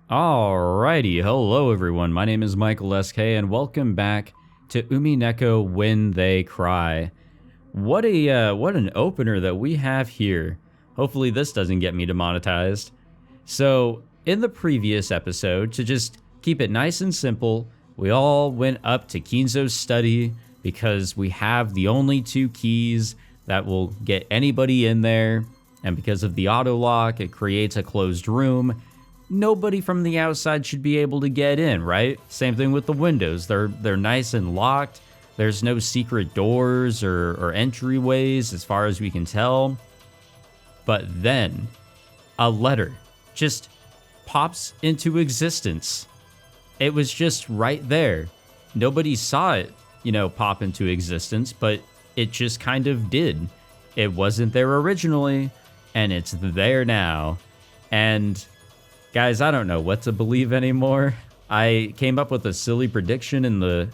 Alrighty, hello everyone, my name is Michael SK and welcome back to Umineko When They Cry. What an opener that we have here. Hopefully this doesn't get me demonetized. So, in the previous episode, to just keep it nice and simple, we all went up to Kinzo's study because we have the only two keys that will get anybody in there, and because of the auto lock, it creates a closed room. Nobody from the outside should be able to get in, right? Same thing with the windows. They're nice and locked. There's no secret doors or entryways as far as we can tell. But then a letter just pops into existence. It was just right there. Nobody saw it, pop into existence, but it just kind of did. It wasn't there originally, and it's there now. And guys, I don't know what to believe anymore. I came up with a silly prediction in the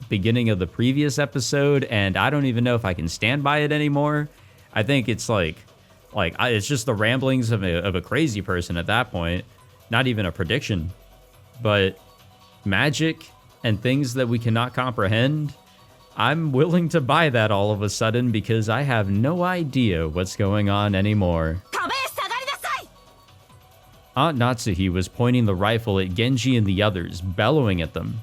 beginning of the previous episode, and I don't even know if I can stand by it anymore. I think it's it's just the ramblings of a crazy person at that point. Not even a prediction. But magic and things that we cannot comprehend, I'm willing to buy that all of a sudden because I have no idea what's going on anymore. Aunt Natsuhi was pointing the rifle at Genji and the others, bellowing at them.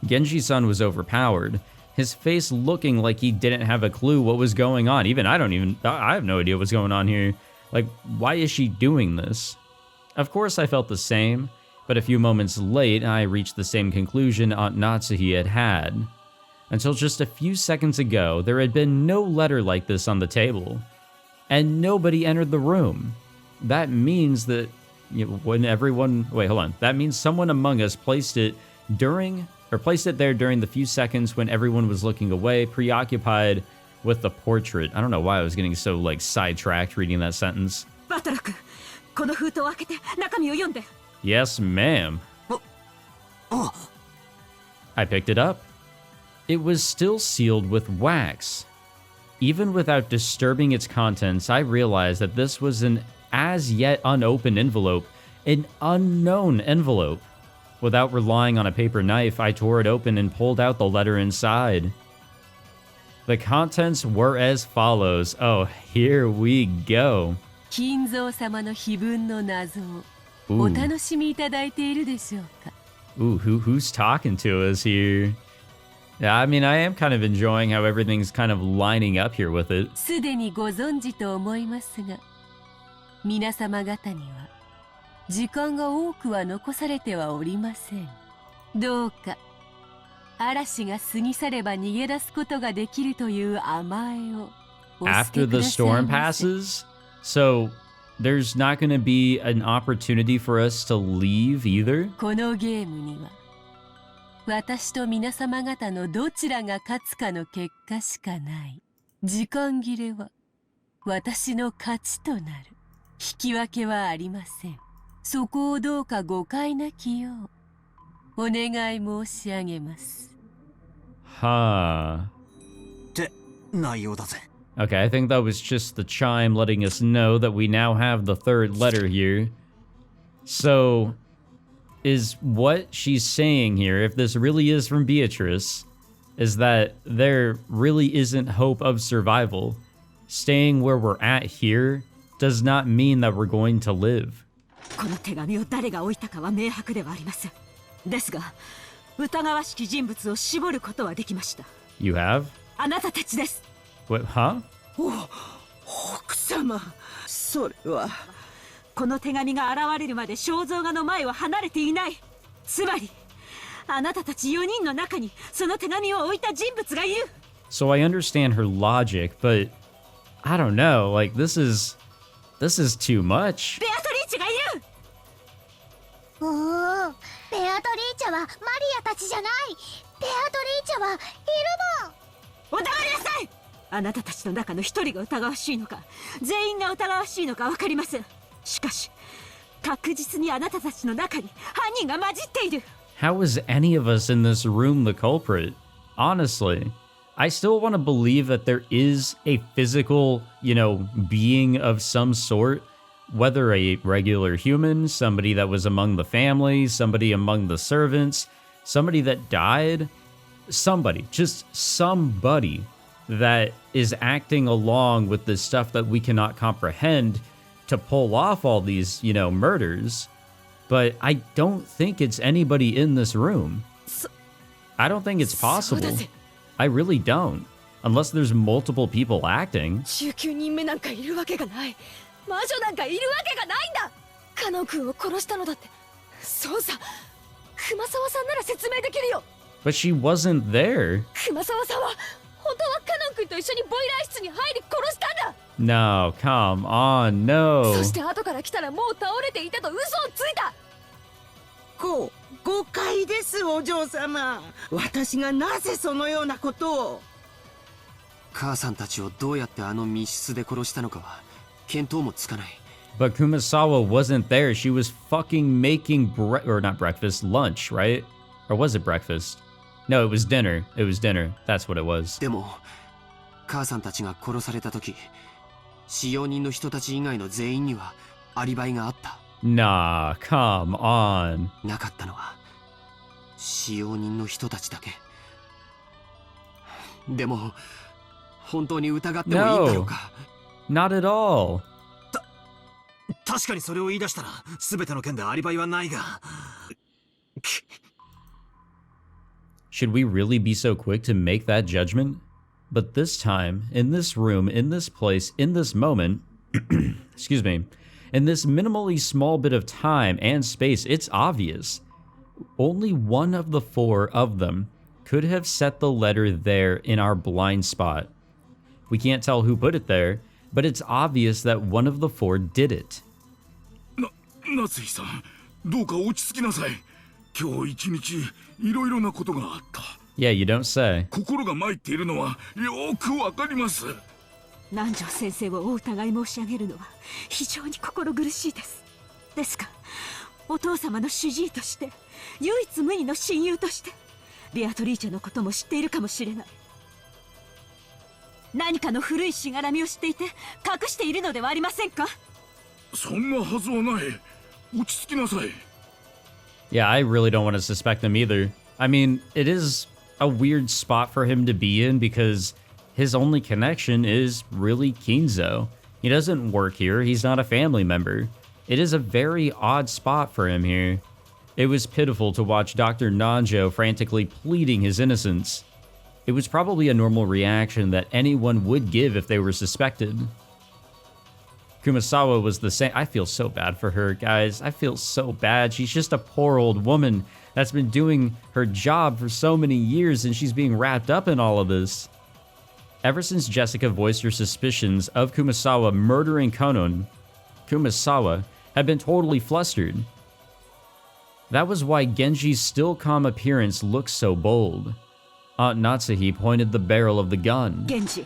Genji-san was overpowered, his face looking like he didn't have a clue what was going on. I have no idea what's going on here. Like, why is she doing this? Of course I felt the same, but a few moments late, I reached the same conclusion Aunt Natsuhi had. Until just a few seconds ago, there had been no letter like this on the table, and nobody entered the room. That means that that means someone among us placed it there during the few seconds when everyone was looking away, preoccupied with the portrait. I don't know why I was getting so sidetracked reading that sentence. Yes, ma'am. I picked it up. It was still sealed with wax. Even without disturbing its contents, I realized that this was an as yet unopened envelope, an unknown envelope. Without relying on a paper knife, I tore it open and pulled out the letter inside. The contents were as follows. Oh, here we go. Ooh, who's talking to us here? Yeah, I mean, I am kind of enjoying how everything's kind of lining up here with it. 皆様方には時間が多くは残されてはおりません。どうか嵐が過ぎ去れば逃げ出すことができるという甘えをお捨て After くだ the さい storm ませ。 passes, so there's not going to be an opportunity for us to leave either. このゲームには私と皆様方のどちらが勝つかの結果しかない。時間切れは私の勝ちとなる。引き分けはありません。そこをどうか誤解なきようお願い申し上げます。Huh. って内容だぜ。 Okay, I think that was just the chime letting us know that we now have the third letter here. So, is what she's saying here, if this really is from Beatrice, is that there really isn't hope of survival. Staying where we're at here does not mean that we're going to live. この手紙を誰が置いたかは明白ではありません。ですが、疑わしき人物を絞ることはできました。You have? あなたたちです。What, huh? 奥様、それはこの手紙が現れるまで肖像画の前を離れていない。つまり、あなたたち4人の中にその手紙を置いた人物がいる。So I understand her logic, but I don't know, this is too much. ベアトリーチェがいる。おお、ベアトリーチェはマリアたちじゃない。ベアトリーチェはいるもん。お黙りなさい。あなたたちの中の一人が疑わしいのか、全員が疑わしいのか分かりません。しかし、確実にあなたたちの中に犯人が混じっている。How is any of us in this room the culprit? Honestly, I still want to believe that there is a physical, being of some sort, whether a regular human, somebody that was among the family, somebody among the servants, somebody that died, somebody, just somebody that is acting along with the stuff that we cannot comprehend to pull off all these, murders. But I don't think it's anybody in this room. I don't think it's possible. I really don't. Unless there's multiple people acting. 19人目なんかいるわけがない。魔女なんかいるわけがないんだ。カノン君を殺したのだって。そうさ。熊沢さんなら説明できるよ。But she wasn't there. 熊沢さんは本当はカノン君と一緒にボイラー室に入り殺したんだ。No, come on, no. そして後から来たらもう倒れていたと嘘をついた。誤解です、お嬢様。私がなぜそのようなことを。母さんたちをどうやってあの密室で殺したのかは見当もつかない。But Kumasawa wasn't there. She was fucking making or not breakfast, lunch, right? Or was it breakfast? No, it was dinner. It was dinner. That's what it was. でも母さんたちが殺された時、使用人の人たち以外の全員にはアリバイがあった。Nah, come on. なかったのは使用人の人たちだけ。でも本当に疑ってもいいんだろうか。Not at all. 確かにそれを言い出したら全ての件でアリバイはないが。Should we really be so quick to make that judgment? But this time, in this room, in this place, in this moment, excuse me, in this minimally small bit of time and space, it's obvious. Only one of the four of them could have set the letter there in our blind spot. We can't tell who put it there, but it's obvious that one of the four did it. 夏井さん、どうか落ち着きなさい。今日一日いろいろなことがあった。Yeah, you don't say. 心が参っているのはよくわかります。南條先生をお疑い申し上げるのは非常に心苦しいです。ですが、お父様の主治医として、唯一無二の親友として、ベアトリーチェのことも知っているかもしれない。何かの古いしがらみを知っていて隠しているのではありませんか？そんなはずはない。落ち着きなさい。Yeah, I really don't want to suspect him either. I mean, it is a weird spot for him to be in because his only connection is really Kinzo. He doesn't work here. He's not a family member. It is a very odd spot for him here. It was pitiful to watch Dr. Nanjo frantically pleading his innocence. It was probably a normal reaction that anyone would give if they were suspected. Kumasawa was the same. I feel so bad for her, guys. I feel so bad. She's just a poor old woman that's been doing her job for so many years, and she's being wrapped up in all of this. Ever since Jessica voiced her suspicions of Kumasawa murdering Konon, Kumasawa had been totally flustered. That was why Genji's still calm appearance looked so bold. Aunt Natsuhi pointed the barrel of the gun. 源氏、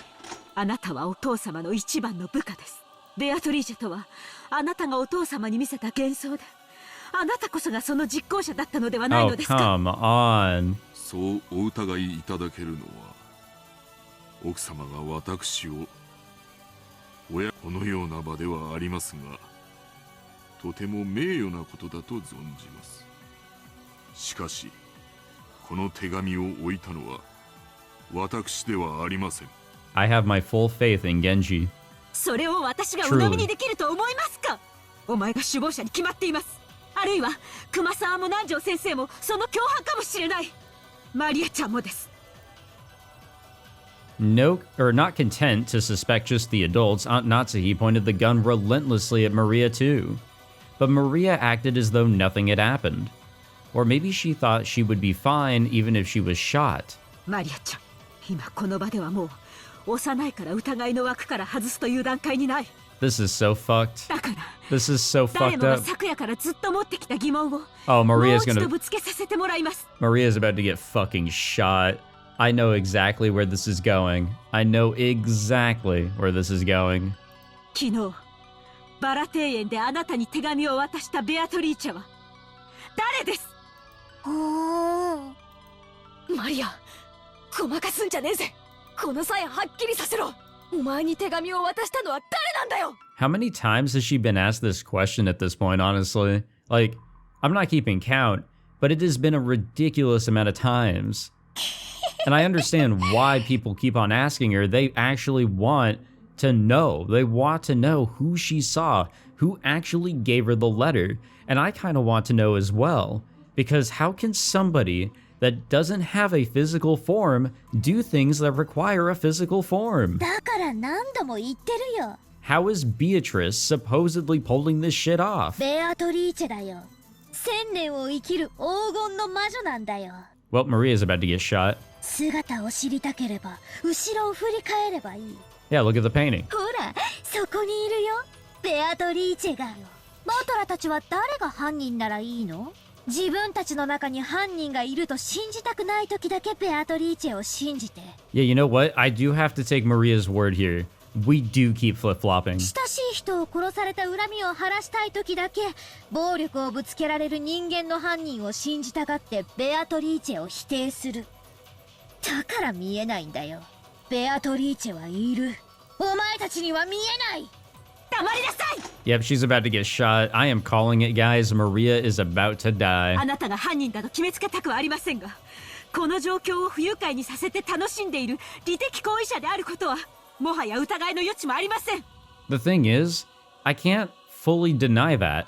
あなたはお父様の一番の部下です。ベアトリーチェとはあなたがお父様に見せた幻想で、あなたこそがその実行者だったのではないのですか？ come on. そうお疑いいただけるのは、奥様が私をこのような場ではありますが、とても名誉なことだと存じます。しかし、この手紙を置いたのは私ではありません。I have my full faith in Genji. それを私が鵜呑みにできると思いますか？お前が首謀者に決まっています。あるいは熊沢も南條先生もその共犯かもしれない。マリアちゃんもです。No, or not content to suspect just the adults, Aunt Natsuhi pointed the gun relentlessly at Maria too. But Maria acted as though nothing had happened. Or maybe she thought she would be fine even if she was shot. マリアちゃん、今この場ではもう幼いから疑いの枠から外すという段階にない。This is so fucked. だから、This is so 誰 fucked もが up. 昨夜からずっと持ってきた疑問を Oh, もう Maria's 一度 gonna... ぶつけさせてもらいます。 Maria's about to get fucking shot. I know exactly where this is going. I know exactly where this is going. 昨日、バラ庭園であなたに手紙を渡したベアトリーチェは誰です？マリア、ごまかすんじゃねえぜ。この際はっきりさせろ。お前に手紙を渡したのは誰なんだよ。 How many times has she been asked this question at this point, honestly? Like, I'm not keeping count, but it has been a ridiculous amount of times. And I understand why people keep on asking her. They actually want to know. They want to know who she saw, who actually gave her the letter. And I kind of want to know as well. Because how can somebody that doesn't have a physical form do things that require a physical form? だから何度も言ってるよ。 How is Beatrice supposedly pulling this shit off? ベアトリーチェだよ。1000年を生きる黄金の魔女なんだよ。 Well, Maria's about to get shot. 姿を知りたければ後ろを振り返ればいい。 Yeah, look at the painting. ほら、そこにいるよ。ベアトリーチェが。バトラたちは誰が犯人ならいいの？自分たちの中に犯人がいると信じたくない時だけベアトリーチェを信じて。 Yeah, you know what? I do have to take Maria's word here. We do keep flip-flopping. 親しい人を殺された恨みを晴らしたい時だけ暴力をぶつけられる人間の犯人を信じたがってベアトリーチェを否定する。だから見えないんだよ。ベアトリーチェはいる。お前たちには見えない。黙りなさい。 Yep, she's about to get shot. I am calling it, guys. Maria is about to die. あなたが犯人だと決めつけたくはありませんが、この状況を不愉快にさせて楽しんでいる利的行為者であることはもはや疑いの余地もありません。 The thing is, I can't fully deny that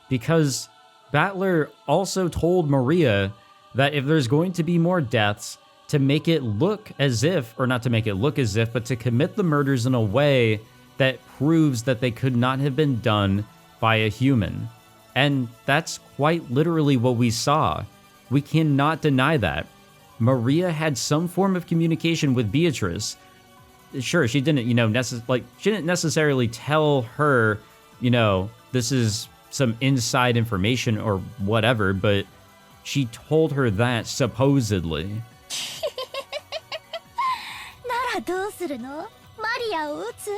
because Battler also told Maria that if there's going to be more deaths, to make it look as if, or not to make it look as if, but to commit the murders in a way that proves that they could not have been done by a human. And that's quite literally what we saw. We cannot deny that. Maria had some form of communication with Beatrice. Sure, she didn't, she didn't necessarily tell her, this is some inside information or whatever, but she told her that supposedly. ならどうするの？マリアを撃つ？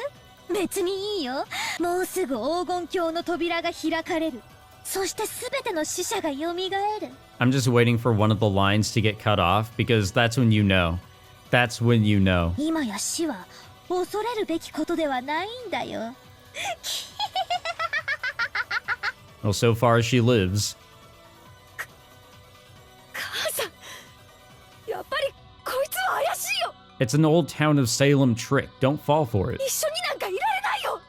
別にいいよ。もうすぐ黄金鏡の扉が開かれる。そして全ての死者が蘇る。 I'm just waiting for one of the lines to get cut off because that's when you know. That's when you know. 今や死は恐れるべきことではないんだよ。 Well, so far she lives. 母さん、やっぱりこいつは怪しいよ。 It's an old town of Salem trick. Don't fall for it. 一緒になんかいられないよ。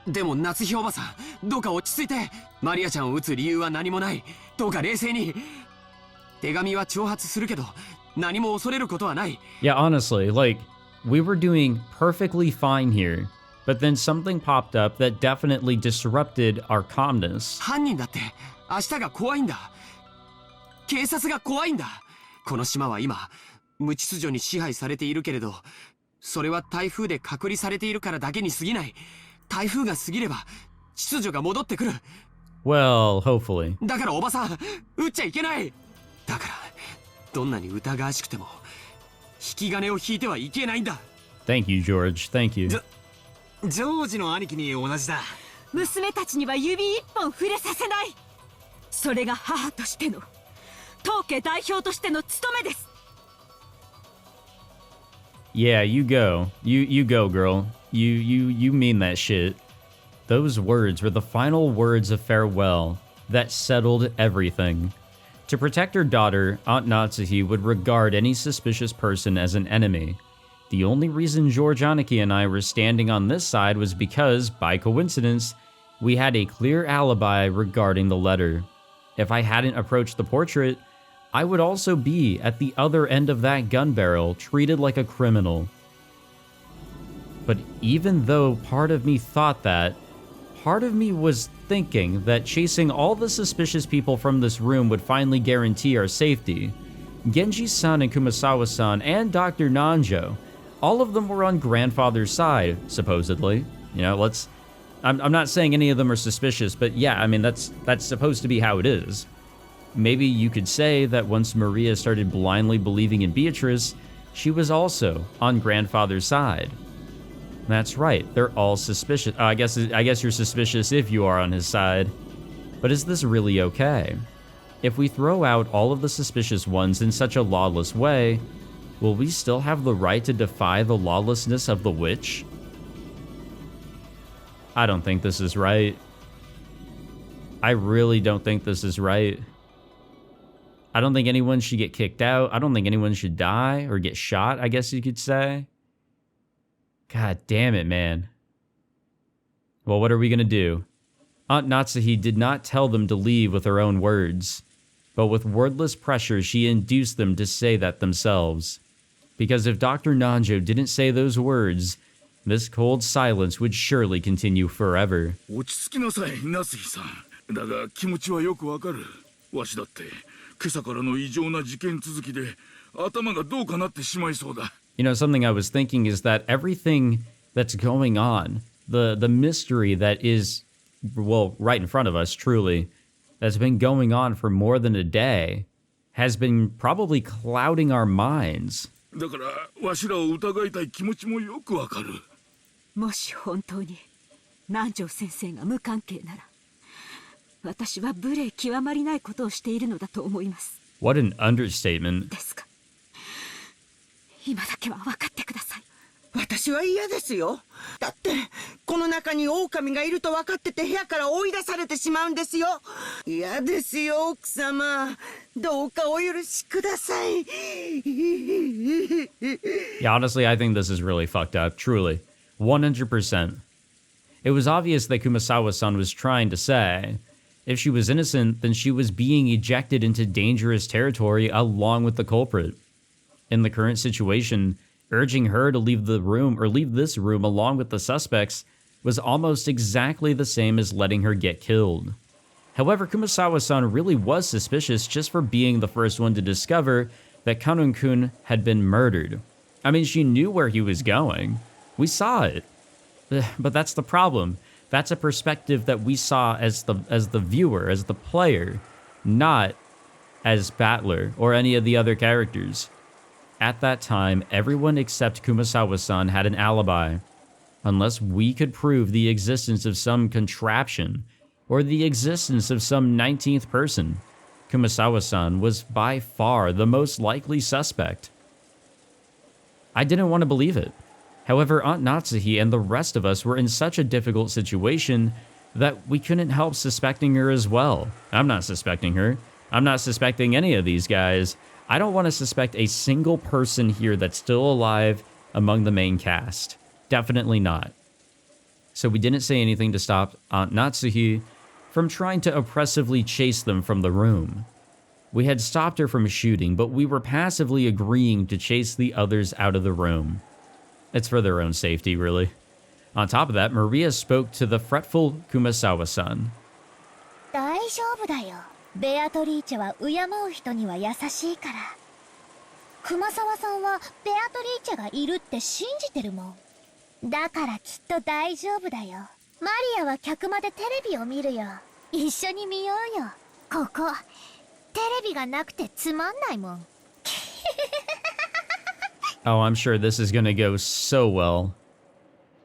でも夏日おばさん、どうか落ち着いて。マリアちゃんを撃つ理由は何もない。どうか冷静に。手紙は挑発するけど何も恐れることはない。 Yeah, honestly, we were doing perfectly fine here, but then something popped up that definitely disrupted our calmness. 犯人だって明日が怖いんだ。警察が怖いんだ。この島は今無秩序に支配されているけれど、それは台風で隔離されているからだけに過ぎない。台風が過ぎれば秩序が戻ってくる。 Well, hopefully. だからおばさん、撃っちゃいけない。だからどんなに疑わしくても引き金を引いてはいけないんだ。 Thank you, George. Thank you. ジョージの兄貴に同じだ。娘たちには指一本触れさせない。それが母としての、当家代表としての務めです。 Yeah, you go. You go, girl. You mean that shit. Those words were the final words of farewell that settled everything. To protect her daughter, Aunt Natsuhi would regard any suspicious person as an enemy. The only reason George Aniki and I were standing on this side was because, by coincidence, we had a clear alibi regarding the letter. If I hadn't approached the portrait, I would also be at the other end of that gun barrel, treated like a criminal. But even though part of me thought that, part of me was thinking that chasing all the suspicious people from this room would finally guarantee our safety. Genji-san and Kumasawa-san and Dr. Nanjo, all of them were on grandfather's side, supposedly. I'm not saying any of them are suspicious, but yeah, I mean, that's supposed to be how it is. Maybe you could say that once Maria started blindly believing in Beatrice, she was also on grandfather's side. That's right, they're all suspicious. I guess you're suspicious if you are on his side. But is this really okay? If we throw out all of the suspicious ones in such a lawless way, will we still have the right to defy the lawlessness of the witch? I don't think this is right. I really don't think this is right. I don't think anyone should get kicked out. I don't think anyone should die or get shot, I guess you could say. God damn it, man. Well, what are we going to do? Aunt Natsuhi did not tell them to leave with her own words, but with wordless pressure, she induced them to say that themselves. Because if Dr. Nanjo didn't say those words, this cold silence would surely continue forever. 落ち着きなさい、ナスヒさん。だが気持ちはよくわかる。わしだって今朝からの異常な事件続きで頭がどうかなってしまいそうだ。You know, something I was thinking is that everything that's going on, the mystery that is, well, right in front of us, truly, that's been going on for more than a day, has been probably clouding our minds. だからわしらを疑いたい気持ちもよくわかる。もし本当に南條先生が無関係なら、私は無礼極まりないことをしているのだと思います。What an understatement. ですか。今だけは分かってください。私は嫌ですよ。だってこの中に狼がいると分かってて部屋から追い出されてしまうんですよ。嫌ですよ、奥様。どうかお許しください。Yeah, honestly, I think this is really fucked up, truly. 100%. It was obvious that Kumasawa-san was trying to say, if she was innocent, then she was being ejected into dangerous territory along with the culprit. In the current situation, urging her to leave the room or leave this room along with the suspects was almost exactly the same as letting her get killed. However, Kumasawa-san really was suspicious just for being the first one to discover that Kanun-kun had been murdered. I mean, she knew where he was going. We saw it. But that's the problem. That's a perspective that we saw as the viewer, as the player, not as Battler or any of the other characters. At that time, everyone except Kumasawa-san had an alibi. Unless we could prove the existence of some contraption or the existence of some 19th person, Kumasawa-san was by far the most likely suspect. I didn't want to believe it. However, Aunt Natsuhi and the rest of us were in such a difficult situation that we couldn't help suspecting her as well. I'm not suspecting her. I'm not suspecting any of these guys. I don't want to suspect a single person here that's still alive among the main cast. Definitely not. So we didn't say anything to stop Aunt Natsuhi from trying to oppressively chase them from the room. We had stopped her from shooting, but we were passively agreeing to chase the others out of the room. It's for their own safety, really. On top of that, Maria spoke to the fretful Kumasawa-san. 大丈夫だよ。ベアトリーチェは敬う人には優しいから。熊沢さんはベアトリーチェがいるって信じてるもん。だからきっと大丈夫だよ。マリアは客間でテレビを見るよ。一緒に見ようよ。ここ、テレビがなくてつまんないもん。Oh, I'm sure this is gonna go so well.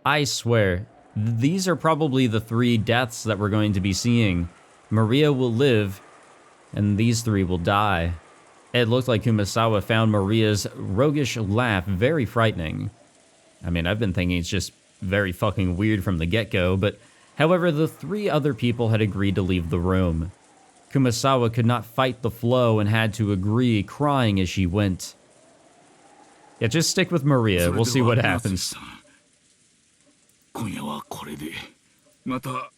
I swear, these are probably the 3 deaths that we're going to be seeing. Maria will live, and these 3 will die. It looked like Kumasawa found Maria's roguish laugh very frightening. I mean, I've been thinking it's just very fucking weird from the get-go, but however, the 3 other people had agreed to leave the room. Kumasawa could not fight the flow and had to agree, crying as she went. Yeah, just stick with Maria. We'll see what happens. 今夜はこれで。また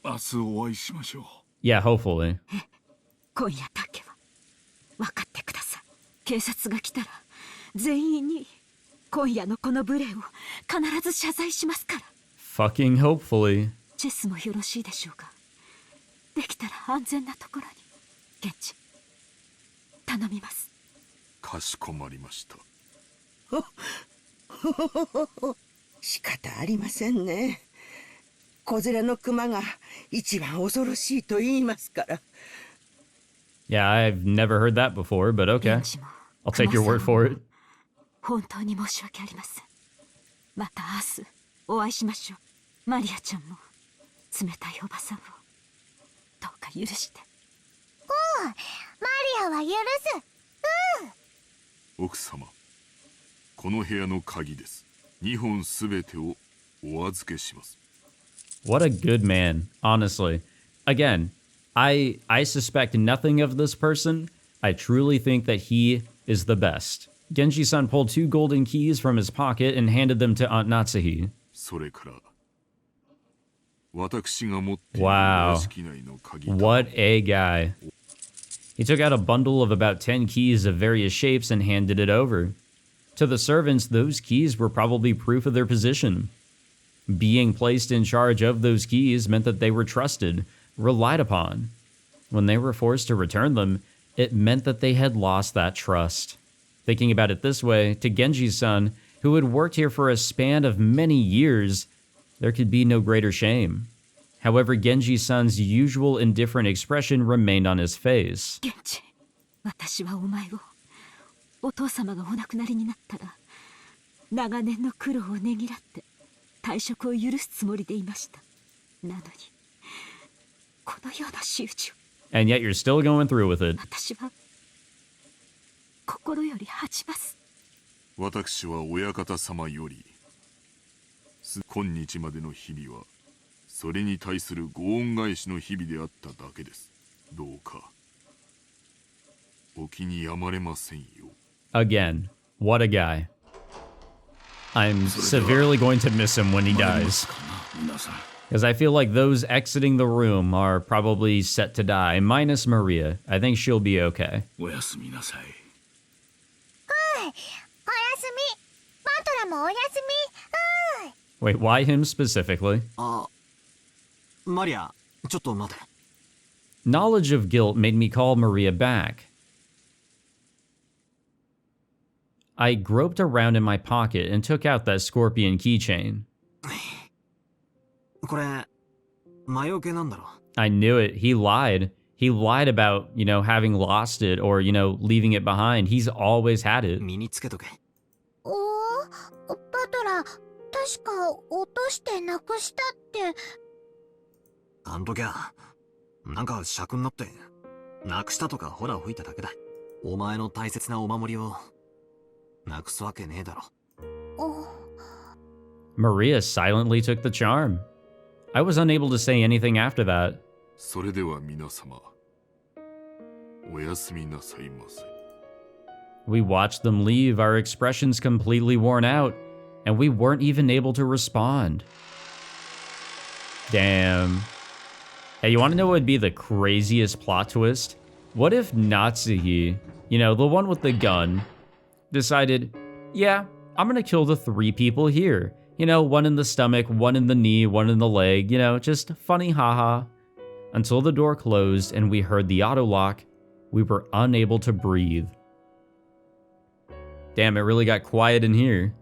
明日お会いしましょう。Yeah, hopefully. 今夜だけは分かってください。警察が来たら全員に今夜のこの無礼を必ず謝罪しますから。Fucking hopefully. チェスもよろしいでしょうか。できたら安全なところに。現地頼みます。かしこまりました。仕方ありませんね。小連れの熊が一番恐ろしいと言いますから。Yeah, I've never heard that before, but okay. I'll take your word for it. 本当に申し訳ありません。また明日お会いしましょう。マリアちゃんも冷たいおばさんをどうか許して。うん、マリアは許す。うん。奥様、この部屋の鍵です。2本すべてをお預けします。What a good man, honestly. Again, I suspect nothing of this person. I truly think that he is the best. Genji-san pulled 2 golden keys from his pocket and handed them to Aunt Natsuhi. それから私が持っている Wow. 屋敷内の鍵と What a guy. He took out a bundle of about 10 keys of various shapes and handed it over. To the servants, those keys were probably proof of their position. Being placed in charge of those keys meant that they were trusted, relied upon. When they were forced to return them, it meant that they had lost that trust. Thinking about it this way, to Genji-san, who had worked here for a span of many years, there could be no greater shame. However, Genji-san's usual indifferent expression remained on his face. 源氏、私はお前をお父様がお亡くなりになったら長年の苦労をねぎらって退職を許すつもりでいました。なのにこのような仕打ちを And yet you're still going through with it. 私は心より恥じます。私は親方様より今日までの日々はそれに対するご恩返しの日々であっただけです。どうかお気にやまれませんよ。 Again, what a guy. I'm severely going to miss him when he dies. Because I feel like those exiting the room are probably set to die, minus Maria. I think she'll be okay. おやすみ。バトラもおやすみ。 Wait, why him specifically? あ、マリア、ちょっと待て。Knowledge of guilt made me call Maria back. I groped around in my pocket and took out that scorpion keychain. これ魔除けなんだろ。 I knew it. He lied. He lied about, having lost it or, leaving it behind. He's always had it. 身につけとけ。おお、バトラ、確か落としてなくしたって。あんときゃなんか尺になってなくしたとかホラ吹いただけだ。お前の大切なお守りをなくすわけねえだろ。 Maria silently took the charm. I was unable to say anything after that. それでは皆様おやすみなさいませ。 We watched them leave, our expressions completely worn out, and we weren't even able to respond. Damn. Hey, you want to know what would be the craziest plot twist? What if Natsuhi, the one with the gun, decided, yeah, I'm gonna kill the 3 people here. One in the stomach, one in the knee, one in the leg, just funny haha. Until the door closed and we heard the auto lock, we were unable to breathe. Damn, it really got quiet in here.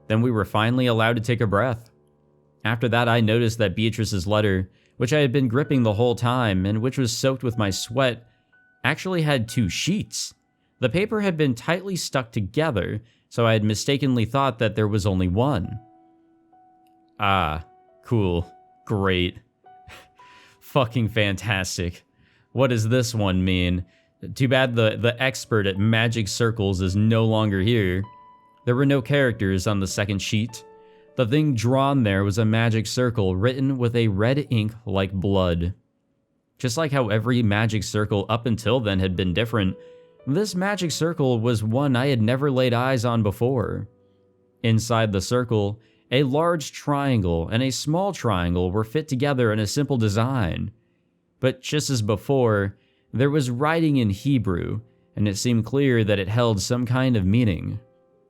Then we were finally allowed to take a breath. After that, I noticed that Beatrice's letter, which I had been gripping the whole time and which was soaked with my sweat, actually had 2 sheets. The paper had been tightly stuck together, so I had mistakenly thought that there was only one. Ah, cool. Great. Fucking fantastic. What does this one mean? Too bad the expert at magic circles is no longer here. There were no characters on the second sheet. The thing drawn there was a magic circle written with a red ink like blood. Just like how every magic circle up until then had been different, this magic circle was one I had never laid eyes on before. Inside the circle, a large triangle and a small triangle were fit together in a simple design. But just as before, there was writing in Hebrew, and it seemed clear that it held some kind of meaning.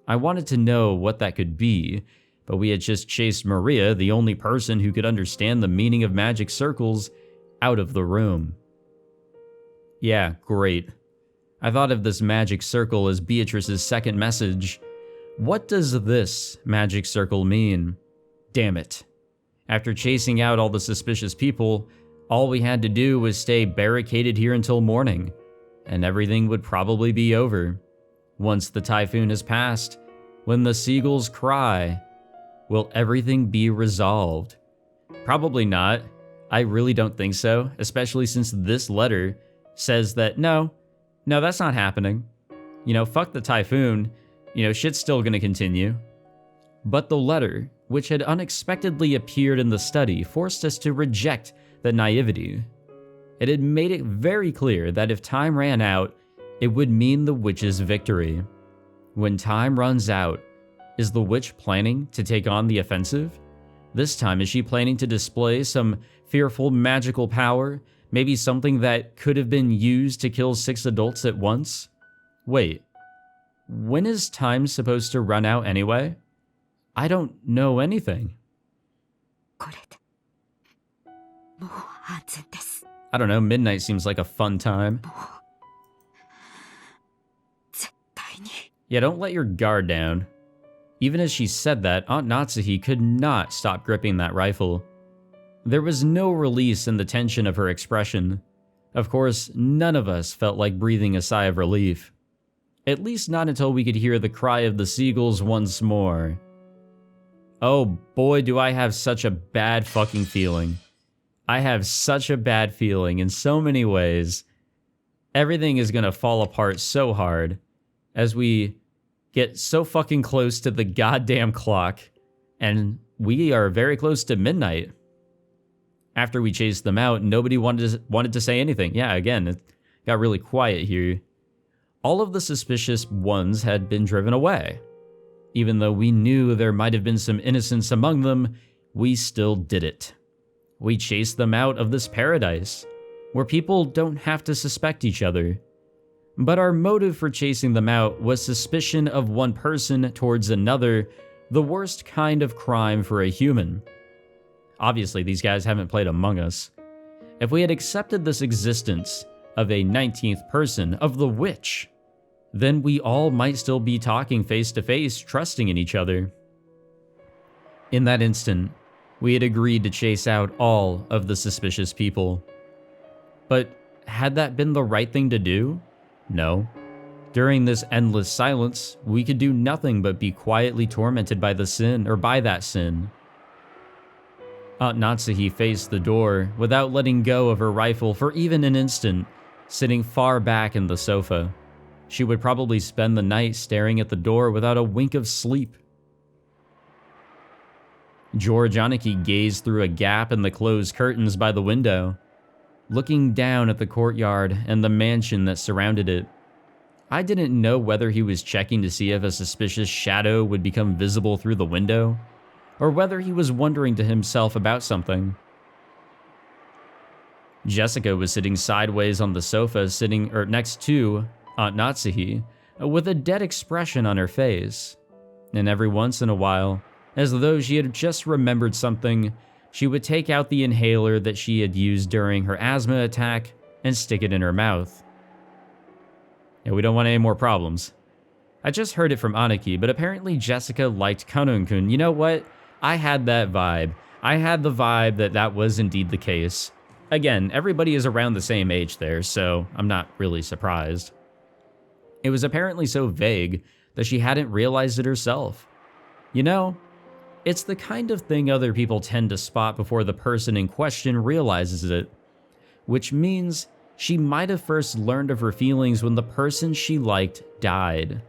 I wanted to know what that could be, but we had just chased Maria, the only person who could understand the meaning of magic circles, out of the room. Yeah, great. I thought of this magic circle as Beatrice's second message. What does this magic circle mean? Damn it. After chasing out all the suspicious people, all we had to do was stay barricaded here until morning, and everything would probably be over. Once the typhoon has passed, when the seagulls cry, will everything be resolved? Probably not. I really don't think so, especially since this letter says that no, that's not happening. Fuck the typhoon. Shit's still gonna continue. But the letter, which had unexpectedly appeared in the study, forced us to reject the naivety. It had made it very clear that if time ran out, it would mean the witch's victory. When time runs out, is the witch planning to take on the offensive? This time, is she planning to display some fearful magical power? Maybe something that could have been used to kill 6 adults at once? Wait, when is time supposed to run out anyway? I don't know anything. これでもう安全です。 I don't know, midnight seems like a fun time. 絶対に。 Yeah, don't let your guard down. Even as she said that, Aunt Natsuhi could not stop gripping that rifle. There was no release in the tension of her expression. Of course, none of us felt like breathing a sigh of relief. At least not until we could hear the cry of the seagulls once more. Oh boy, do I have such a bad fucking feeling. I have such a bad feeling in so many ways. Everything is gonna fall apart so hard as we get so fucking close to the goddamn clock, and we are very close to midnight. After we chased them out, nobody wanted to say anything. Yeah, again, it got really quiet here. All of the suspicious ones had been driven away. Even though we knew there might have been some innocence among them, we still did it. We chased them out of this paradise, where people don't have to suspect each other. But our motive for chasing them out was suspicion of one person towards another, the worst kind of crime for a human. Obviously, these guys haven't played Among Us. If we had accepted this existence of a 19th person, of the witch, then we all might still be talking face to face, trusting in each other. In that instant, we had agreed to chase out all of the suspicious people. But had that been the right thing to do? No. During this endless silence, we could do nothing but be quietly tormented by the sin, or by that sin. Aunt Natsuhi faced the door without letting go of her rifle for even an instant, sitting far back in the sofa. She would probably spend the night staring at the door without a wink of sleep. George Aniki gazed through a gap in the closed curtains by the window, looking down at the courtyard and the mansion that surrounded it. I didn't know whether he was checking to see if a suspicious shadow would become visible through the window, or whether he was wondering to himself about something. Jessica was sitting sideways on the sofa, next to Aunt Natsuhi, with a dead expression on her face. And every once in a while, as though she had just remembered something, she would take out the inhaler that she had used during her asthma attack and stick it in her mouth. Yeah, we don't want any more problems. I just heard it from Aniki, but apparently Jessica liked Kanon-kun. You know what? I had that vibe. I had the vibe that that was indeed the case. Again, everybody is around the same age there, so I'm not really surprised. It was apparently so vague that she hadn't realized it herself. You know, it's the kind of thing other people tend to spot before the person in question realizes it, which means she might have first learned of her feelings when the person she liked died.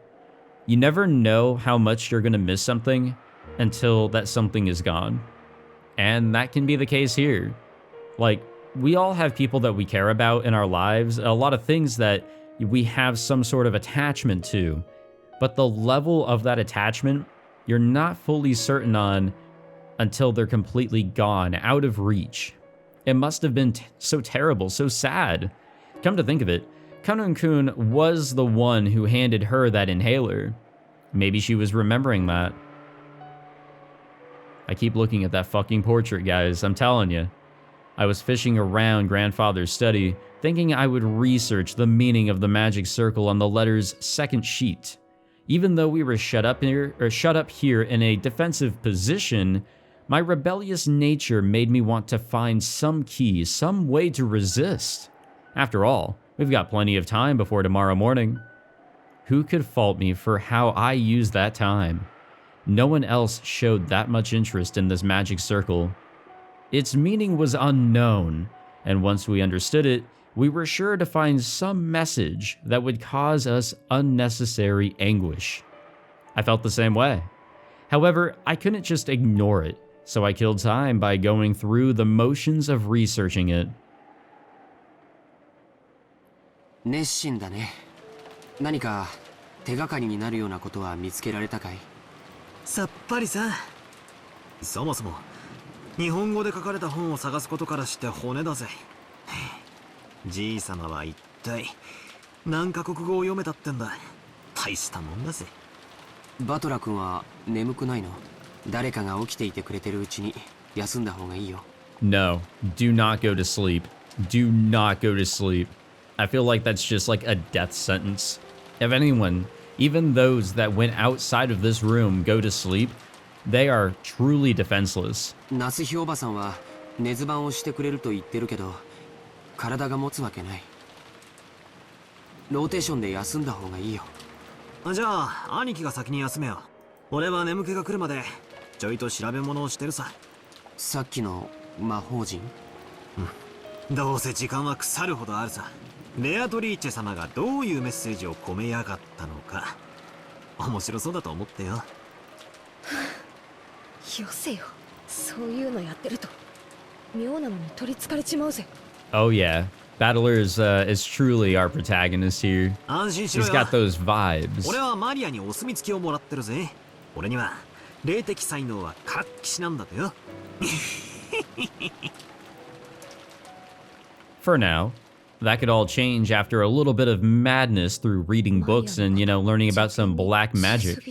You never know how much you're gonna miss something until that something is gone. And that can be the case here. Like, we all have people that we care about in our lives, a lot of things that we have some sort of attachment to, but the level of that attachment, you're not fully certain on until they're completely gone, out of reach. It must have been so terrible, so sad. Come to think of it, Kanon-kun was the one who handed her that inhaler. Maybe she was remembering that. I keep looking at that fucking portrait, guys, I'm telling you. I was fishing around grandfather's study, thinking I would research the meaning of the magic circle on the letter's second sheet. Even though we were shut up here in a defensive position, my rebellious nature made me want to find some key, some way to resist. After all, we've got plenty of time before tomorrow morning. Who could fault me for how I used that time? No one else showed that much interest in this magic circle. Its meaning was unknown, and once we understood it, we were sure to find some message that would cause us unnecessary anguish. I felt the same way. However, I couldn't just ignore it, so I killed time by going through the motions of researching it. 熱心だね。何か手がかりになるようなことは見つけられたかい？さっぱりさ。そもそも日本語で書かれた本を探すことからして骨だぜ。じいさまは一体何カ国語を読めたってんだ。大したもんだぜ。バトラ君は眠くないの？誰かが起きていてくれてるうちに休んだ方がいいよ。No, do not go to sleep. Do not go to sleep. I feel like that's just like a death sentence. If anyone, even those that went outside of this room, go to sleep, they are truly defenseless. 夏日おばさんは寝ず番をしてくれると言ってるけど、体が持つわけない。ローテーションで休んだ方がいいよ。じゃあ兄貴が先に休めよ。俺は眠気が来るまでちょいと調べ物をしてるさ。さっきの魔法陣？どうせ時間は腐るほどあるさ。ベアトリーチェ様がどういうメッセージを込めやがったのか面白そうだと思ってよ。よせよ。そういうのやってると妙なのに取りつかれちまうぜ。 Oh yeah, Battler is truly our protagonist here. 安心しろ He's よ。 got those vibes. 俺はマリアにお墨付きをもらってるぜ。俺には霊的才能は活気しなんだとよ。For now. That could all change after a little bit of madness through reading books and, you know, learning about some black magic.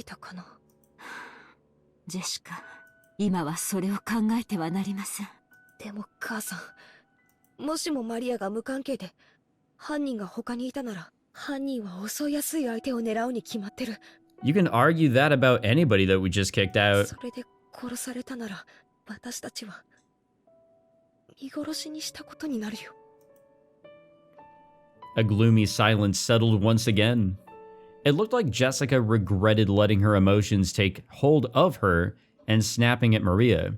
ジェシカ、今はそれを考えてはなりません。でも母さん、もしもマリアが無関係で犯人が他にいたなら、犯人は襲いやすい相手を狙うに決まってる。 You can argue that about anybody that we just kicked out. それで殺されたなら、私たちは見殺しにしたことになるよ。A gloomy silence settled once again. It looked like Jessica regretted letting her emotions take hold of her and snapping at Maria.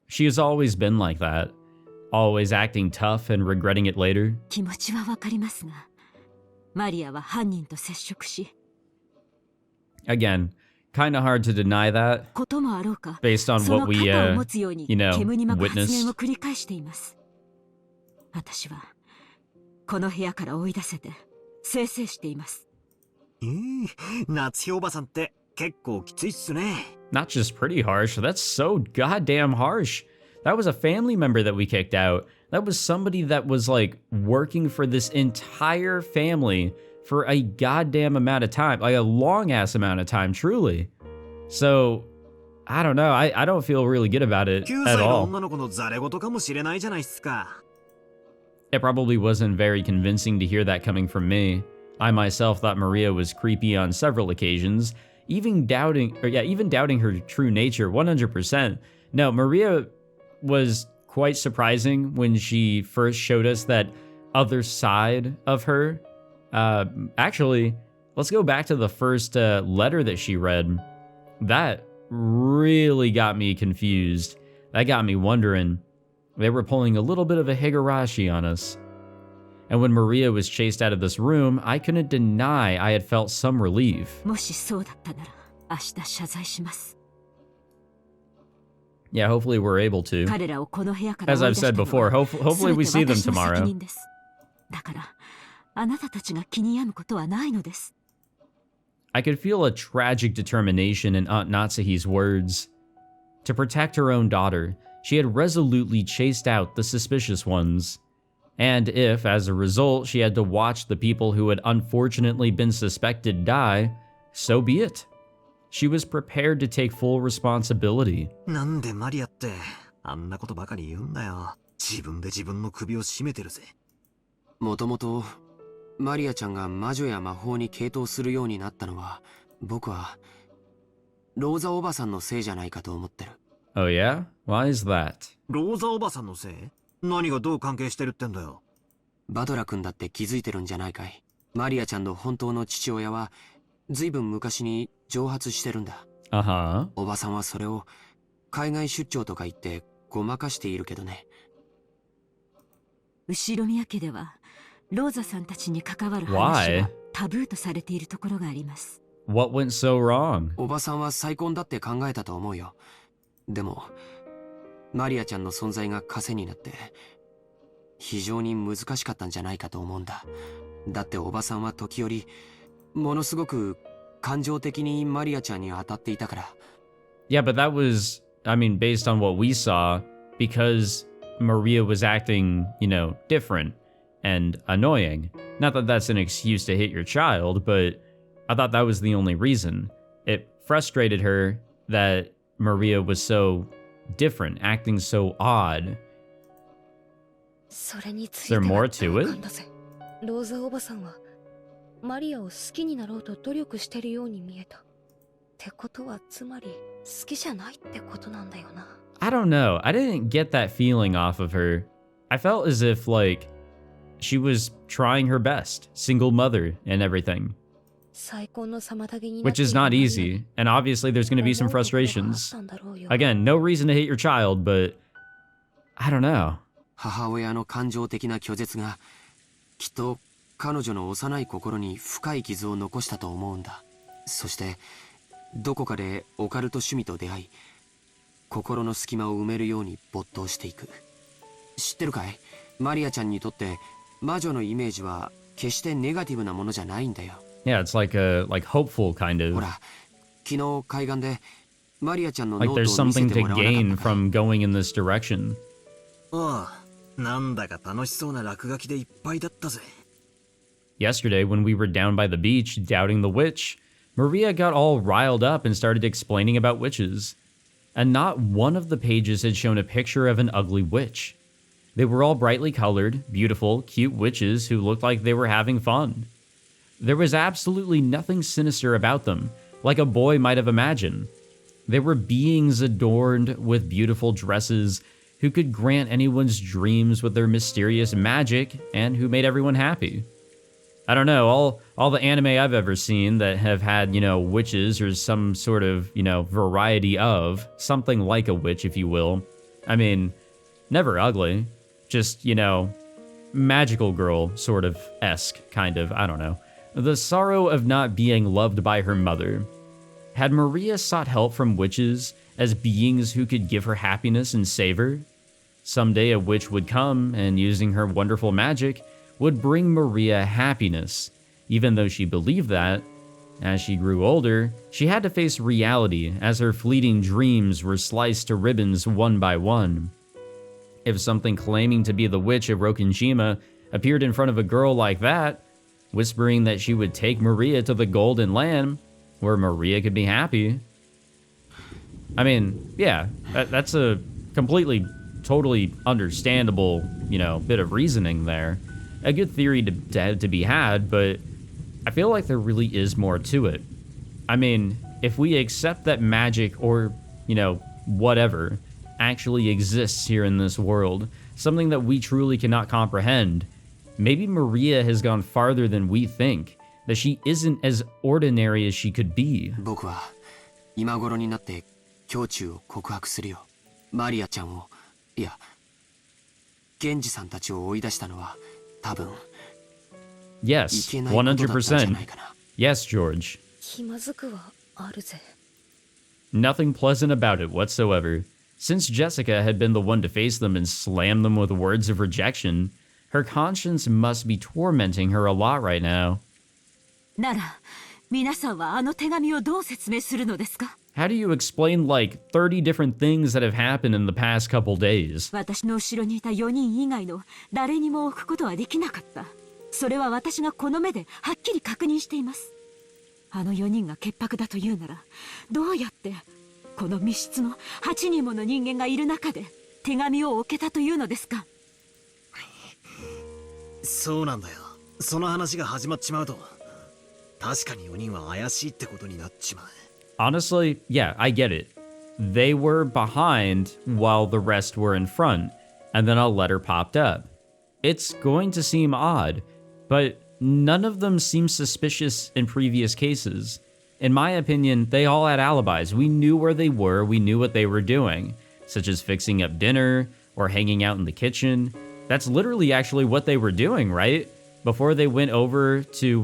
She has always been like that, always acting tough and regretting it later. 気持ちはわかりますが、マリアは犯人と接触し、 Again, kind of hard to deny that こともあろうか、 based on その what we, 肩を持つように you know, 煙に巻く発言 witnessed. を繰り返しています。私はこの部屋から追い出せて清々しています。夏日おばさんって結構きついっすね。 Not just pretty harsh, that's so goddamn harsh. That was a family member that we kicked out. That was somebody that was like working for this entire family for a goddamn amount of time, like a long ass amount of time, truly. So, I don't know, I don't feel really good about it 9 at 歳の all. 女の子のザレ言かもしれないじゃないっすか。 It probably wasn't very convincing to hear that coming from me. I myself thought Maria was creepy on several occasions, even doubting her true nature 100%. No, Maria was quite surprising when she first showed us that other side of her. Actually, let's go back to the first letter that she read. That really got me confused. That got me wondering. They were pulling a little bit of a Higurashi on us. And when Maria was chased out of this room, I couldn't deny I had felt some relief. もしそうだったなら、明日謝罪します。 Yeah, hopefully we're able to. 彼らをこの部屋から As 追い I've 出した said の before, は hopefully we see them 全て私の責 tomorrow. 任です。だから、あなたたちが気に病むことはないのです。 I could feel a tragic determination in Aunt Natsuhi's words. To protect her own daughter, she had resolutely chased out the suspicious ones. And if, as a result, she had to watch the people who had unfortunately been suspected die, so be it. She was prepared to take full responsibility. なんでマリアってあんなことばかり言うんだよ。自分で自分の首を絞めてるぜ。もともとマリアちゃんが魔女や魔法に傾倒するようになったのは、僕はローザおばさんのせいじゃないかと思ってる。 Oh yeah? Why is that? ローザおばさんのせい？何がどう関係してるってんだよ。バトラ君だって気づいてるんじゃないかい。マリアちゃんの本当の父親はずいぶん昔に蒸発してるんだ。Uh-huh. おばさんはそれを海外出張とか言ってごまかしているけどね。後ろ宮家ではローザさんたちに関わる話はタブーとされているところがあります。What went so wrong? おばさんは再婚だって考えたと思うよ。でも、マリアちゃんの存在が枷になって、非常に難しかったんじゃないかと思うんだ。だっておばさんは時折、ものすごく感情的にマリアちゃんに当たっていたから。Yeah, but that was, I mean, based on what we saw, because Maria was acting, you know, different and annoying. Not that that's an excuse to hit your child, but I thought that was the only reason. It frustrated her that Maria was so different, acting so odd. それについ Is て there は more to 同 it? 感だぜ。ローザおばさんはマリアを好きになろうと努力してるように見えた。ってことはつまり好きじゃないってことなんだよな。I don't know. I didn't get that feeling off of her. I felt as if, like, she was trying her best, single mother and everything. 再婚の妨げになっ Which てい is る not マリアに easy, and obviously there's going to be some 思うところがあっ frustrations. たんだろうよ。 Again, no reason to hate your child, but I don't know. 母親の感情的な拒絶が、きっと彼女の幼い心に深い傷を残したと思うんだ。そして、どこかでオカルト趣味と出会い、心の隙間を埋めるように没頭していく。知ってるかい？マリアちゃんにとって魔女のイメージは決してネガティブなものじゃないんだよ。Yeah, it's like hopeful kind ほ of. ら、昨日海岸でマリアちゃんの Like ノー there's トを見せ something て to もらわなか gain ったかい？ from going in this direction. ああ、なんだか楽しそうな落書きでいっぱいだったぜ。Yesterday, when we were down by the beach doubting the witch, Maria got all riled up and started explaining about witches. And not one of the pages had shown a picture of an ugly witch. They were all brightly colored, beautiful, cute witches who looked like they were having fun. There was absolutely nothing sinister about them, like a boy might have imagined. They were beings adorned with beautiful dresses who could grant anyone's dreams with their mysterious magic and who made everyone happy. I don't know, all the anime I've ever seen that have had, you know, witches or some sort of, you know, variety of, something like a witch, if you will. I mean, never ugly, just, you know, magical girl sort of esque, kind of, I don't know. The sorrow of not being loved by her mother. Had Maria sought help from witches as beings who could give her happiness and save her? Someday a witch would come and, using her wonderful magic, would bring Maria happiness. Even though she believed that, as she grew older, she had to face reality as her fleeting dreams were sliced to ribbons one by one. If something claiming to be the witch of Rokkenjima appeared in front of a girl like that, whispering that she would take Maria to the Golden Land, where Maria could be happy. I mean, yeah, that's a completely, totally understandable, you know, bit of reasoning there. A good theory to be had, but I feel like there really is more to it. I mean, if we accept that magic or, you know, whatever actually exists here in this world, something that we truly cannot comprehend, maybe Maria has gone farther than we think, that she isn't as ordinary as she could be. 僕は今頃になって胸中を告白するよ。マリアちゃんを、いや、源氏さんたちを追い出したのは多分 Yes, いけないことだったんじゃないかな。 100%. Yes, George. 気まずくはあるぜ。 Nothing pleasant about it whatsoever. Since Jessica had been the one to face them and slam them with words of rejection, her conscience must be tormenting her a lot right now. なら皆さんはあの手紙をどう説明するのですか？ How do you explain like 30 different things that have happened in the past couple days? 私の後ろにいた4人以外の誰にも置くことはできなかった。それは私がこの目ではっきり確認しています。あの4人が潔白だというなら、どうやってこの密室の8人もの人間がいる中で手紙を置けたというのですか？そうなんだよ。その話が始まっちまうと、確かに4人は怪しいってことになっちまう。Honestly, yeah, I get it. They were behind while the rest were in front, and then a letter popped up. It's going to seem odd, but none of them seemed suspicious in previous cases. In my opinion, they all had alibis. We knew where they were, we knew what they were doing, such as fixing up dinner or hanging out in the kitchen. That's literally actually what they were doing, right? before they went over to,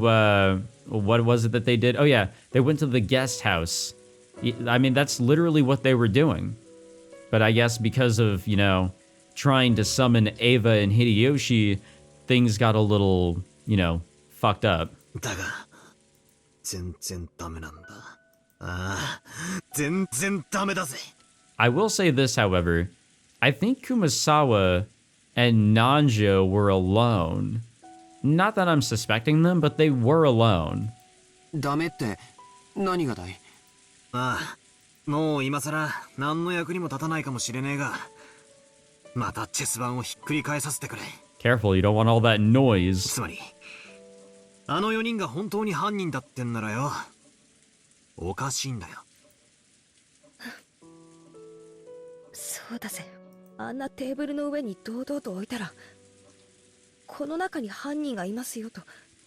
what was it that they did? Oh yeah, they went to the guest house. I mean, that's literally what they were doing. But I guess because of, trying to summon Ava and Hideyoshi, things got a little, fucked up. だが、全然ダメなんだ。ああ、全然ダメだぜ。I will say this, however. I think Kumasawa and Nanjo were alone. Not that I'm suspecting them, but they were alone. ダメって何がだい？ああ、もう今さら何の役にも立たないかもしれねえが、またチェス盤をひっくり返させてくれ。Careful, you don't want all that noise. つまり、あの4人が本当に犯人だってんならよ、おかしいんだよ。そうだぜ。あんなテーブルの上に堂々と置いたら、この中に犯人がいますよと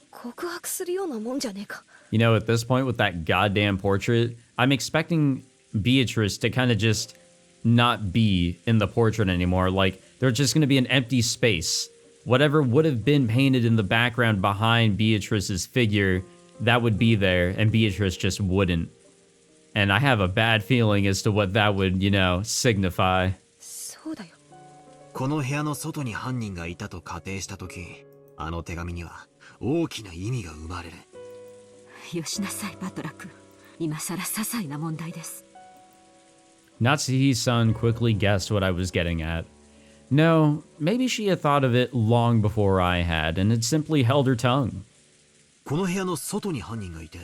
告白するようなもんじゃねえか。You know, at this point with that goddamn portrait, I'm expecting Beatrice to kind of just not be in the portrait anymore. Like, there's just going to be an empty space. Whatever would have been painted in the background behind Beatrice's figure, that would be there, and Beatrice just wouldn't. And I have a bad feeling as to what that would, signify. そうだよ。この部屋の外に犯人がいたと仮定したとき、あの手紙には大きな意味が生まれる。よしなさい、バトラ君。今さら些細な問題です。Natsuhi-san quickly guessed what I was getting at. No, maybe she had thought of it long before I had, and had simply held her tongue. この部屋の外に犯人がいて、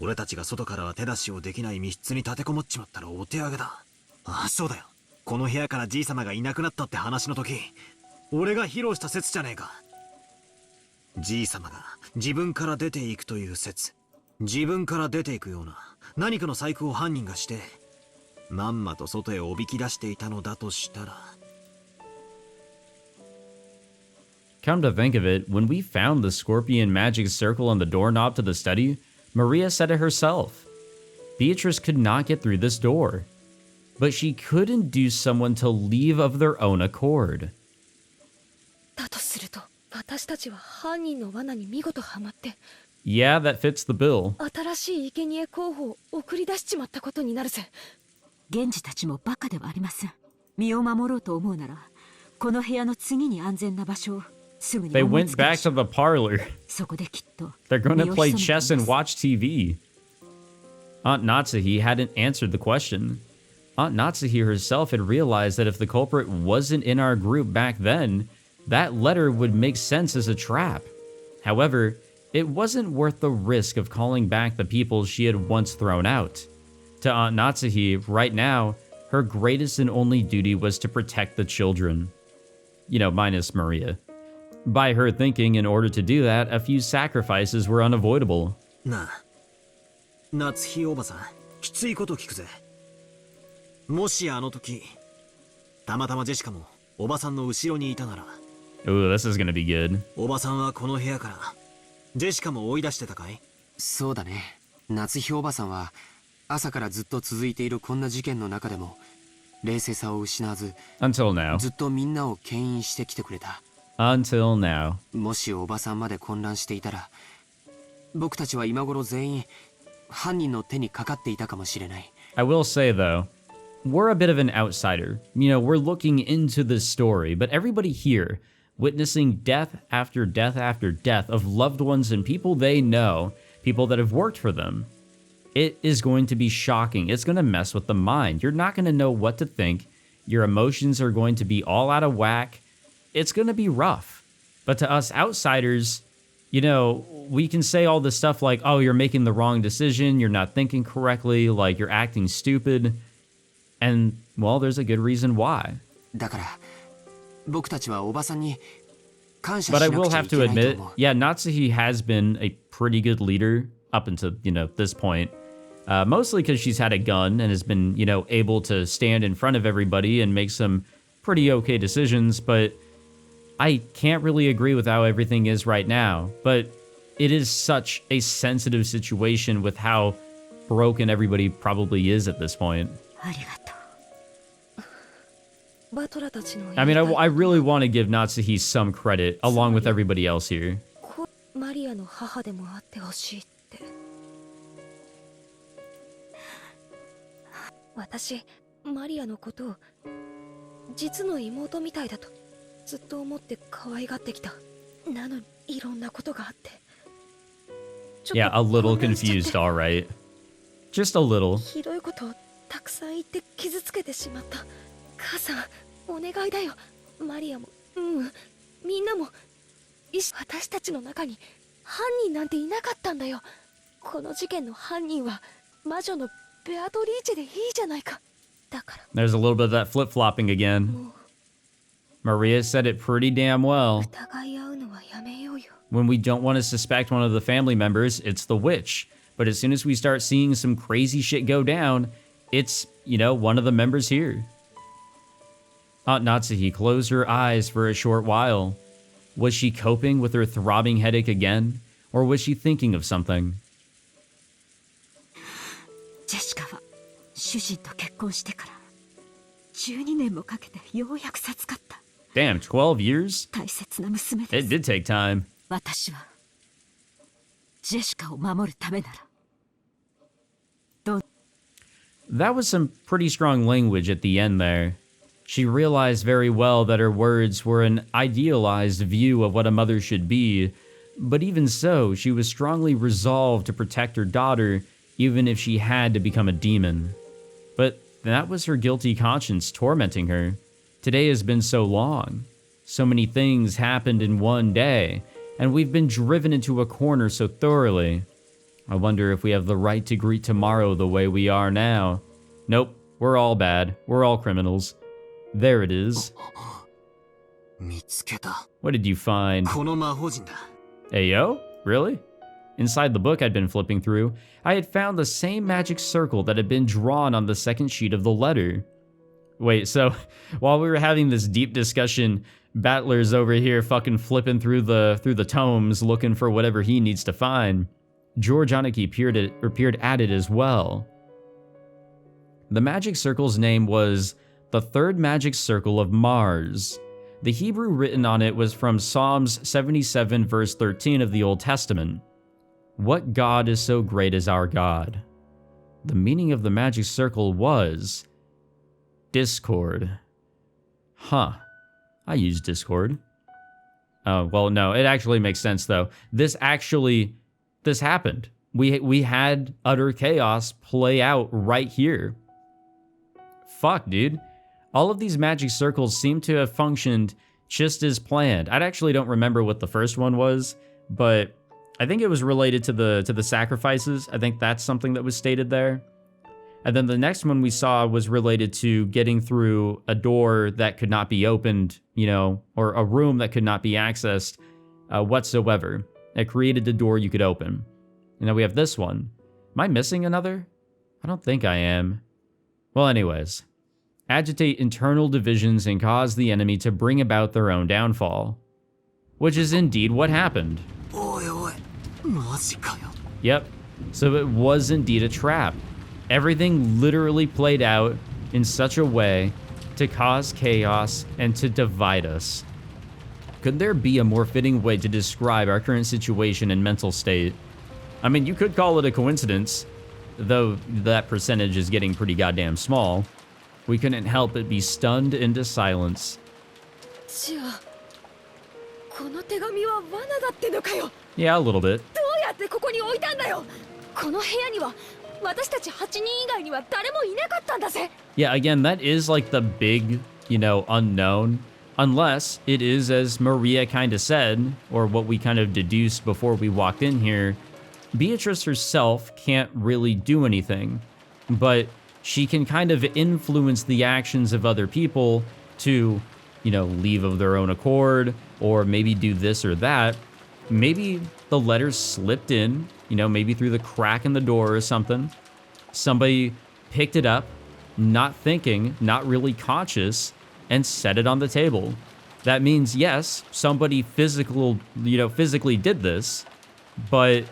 俺たちが外からは手出しをできない密室に立てこもっちまったらお手上げだ。ああ、そうだよ。この部屋からじいさまがいなくなったって話の時、俺が披露した説じゃねえか。じいさまが自分から出ていくという説。自分から出ていくような何かの細工を犯人がして、まんまと外へおびき出していたのだとしたら。Come to think of it, when we found the scorpion magic circle on the doorknob to the study, Maria said it herself. Beatrice could not get through this door, but she could induce someone to leave of their own accord. だとすると、私たちは犯人の罠に見事はまって、Yeah, that fits the bill. 新しい生贄候補を送り出しちまったことになるぜ。源氏たちもバカではありません。身を守ろうと思うなら、この部屋の次に安全な場所をすぐに They 思い went つけま back しょ to う。 the parlor. そこできっと They're going to 身を play 潜めてい chess ま and す。 watch TV. Aunt Natsuhi hadn't answered the question. Aunt Natsuhi herself had realized that if the culprit wasn't in our group back then, that letter would make sense as a trap. However, it wasn't worth the risk of calling back the people she had once thrown out. To Aunt Natsuhi, right now, her greatest and only duty was to protect the children. Minus Maria. By her thinking, in order to do that, a few sacrifices were unavoidable. なあ、夏日おばさん、きついこと聞くぜ。もしあの時、たまたまジェシカもおばさんの後ろにいたなら、Ooh, this is gonna be good. おばさんはこの部屋からジェシカも追い出してたかい？そうだね。夏日おばさんは朝からずっと続いているこんな事件の中でも冷静さを失わず Until now. ずっとみんなを牽引してきてくれた。 Until now. もしおばさんまで混乱していたら僕たちは今頃全員犯人の手にかかっていたかもしれない。 I will say, though, we're a bit of an outsider. We're looking into this story, but everybody here, witnessing death after death after death of loved ones and people they know, people that have worked for them, it is going to be shocking. It's going to mess with the mind. You're not going to know what to think. Your emotions are going to be all out of whack. It's going to be rough. But to us outsiders, we can say all this stuff like, oh, you're making the wrong decision, you're not thinking correctly, like you're acting stupid. And, well, there's a good reason why. だから僕たちはおばさんに感謝し But な I く will ちゃい have け to ないと admit, 思う。 yeah, Natsuhi has been a pretty good leader up until, this point. Mostly because she's had a gun and has been, able to stand in front of everybody and make some pretty okay decisions. But I can't really agree with how everything is right now. But it is such a sensitive situation with how broken everybody probably is at this point. ありがとう。バトラたちの I mean, I really want to give Natsuhi some credit along with everybody else here. マリアの母でもあってほしいって。私、マリアのことを実の妹みたいだとずっと思って可愛がってきた。なのにいろんなことがあって。Yeah, a little confused, all right. Just a little. ひどいことをたくさん言って傷つけてしまった。母さん、お願いだよ。マリアも、みんなも。私たちの中に犯人なんていなかったんだよ。この事件の犯人は魔女のベアトリーチェでいいじゃないか。だから。There's a little bit of that flip-flopping again. Maria said it pretty damn well. 疑い合うのはやめようよ。When we don't want to suspect one of the family members, it's the witch. But as soon as we start seeing some crazy shit go down, it's, you know, one of the members here. Aunt Natsuhi closed her eyes for a short while. Was she coping with her throbbing headache again? Or was she thinking of something? ジェシカは主人と結婚してから12年もかけてようやく授かった。Damn, 12 years? 大切な娘です。 It did take time. 私はジェシカを守るためなら。That was some pretty strong language at the end there. She realized very well that her words were an idealized view of what a mother should be, but even so, she was strongly resolved to protect her daughter, even if she had to become a demon. But that was her guilty conscience tormenting her. Today has been so long. So many things happened in one day, and we've been driven into a corner so thoroughly. I wonder if we have the right to greet tomorrow the way we are now. Nope, we're all bad. We're all criminals. There it is. 見つけた。 What did you find? この魔法陣だ。 Ayo? Really? Inside the book I'd been flipping through, I had found the same magic circle that had been drawn on the second sheet of the letter. Wait, so while we were having this deep discussion, Battler's over here fucking flipping through the tomes looking for whatever he needs to find. George Aniki appeared at it as well. The magic circle's name was the Third Magic Circle of Mars. The Hebrew written on it was from Psalms 77 verse 13 of the Old Testament. What God is so great as our God? The meaning of the magic circle was Discord. Huh. I use Discord. Oh, well, no, it actually makes sense though. This happened. We had utter chaos play out right here. Fuck, dude. All of these magic circles seem to have functioned just as planned. I actually don't remember what the first one was, but I think it was related to the sacrifices. I think that's something that was stated there. And then the next one we saw was related to getting through a door that could not be opened, you know, or a room that could not be accessed whatsoever. It created the door you could open. And then we have this one. Am I missing another? I don't think I am. Well, anyways. Agitate internal divisions and cause the enemy to bring about their own downfall. Which is indeed what happened. おいおい、マジかよ。 Yep. So it was indeed a trap. Everything literally played out in such a way to cause chaos and to divide us. Could there be a more fitting way to describe our current situation and mental state? I mean, you could call it a coincidence, though that percentage is getting pretty goddamn small. We couldn't help but be stunned into silence. じゃあ、この手紙は罠だってのかよ。 Yeah, a little bit. どうやってここに置いたんだよ。この部屋には私たち8人以外には誰もいなかったんだぜ。 Yeah, again, that is like the big, you know, unknown. Unless it is, as Maria kind of said, or what we kind of deduced before we walked in here, Beatrice herself can't really do anything, but she can kind of influence the actions of other people to, you know, leave of their own accord, or maybe do this or that. Maybe the letters slipped in, you know, maybe through the crack in the door or something. Somebody picked it up, not thinking, not really conscious, and set it on the table. That means, yes, somebody physically did this, but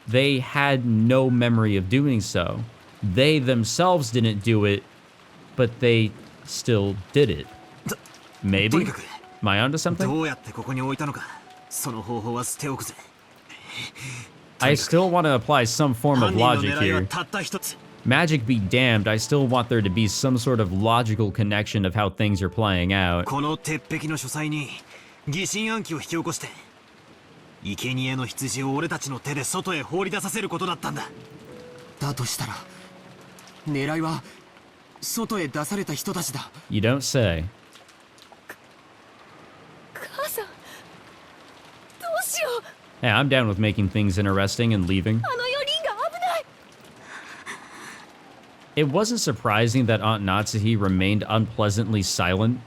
they had no memory of doing so. They themselves didn't do it, but they still did it. Maybe? Am I onto something? どうやってここに置いたのか、その方法は捨ておくぜ。 I still want to apply some form of 犯人の logic 狙いは here. たった一つ。 Magic be damned, I still want there to be some sort of logical connection of how things are playing out. この鉄壁の書斎に疑心暗鬼を引き起こして、生贄の羊を俺たちの手で外へ放り出させることだったんだ。だとしたら狙いは外へ出された人たちだ。 You don't say. 母さん、どうしよう。 Hey, I'm down with making things interesting and leaving. あの4人が危ない。 It wasn't surprising that Aunt Natsuhi remained unpleasantly silent.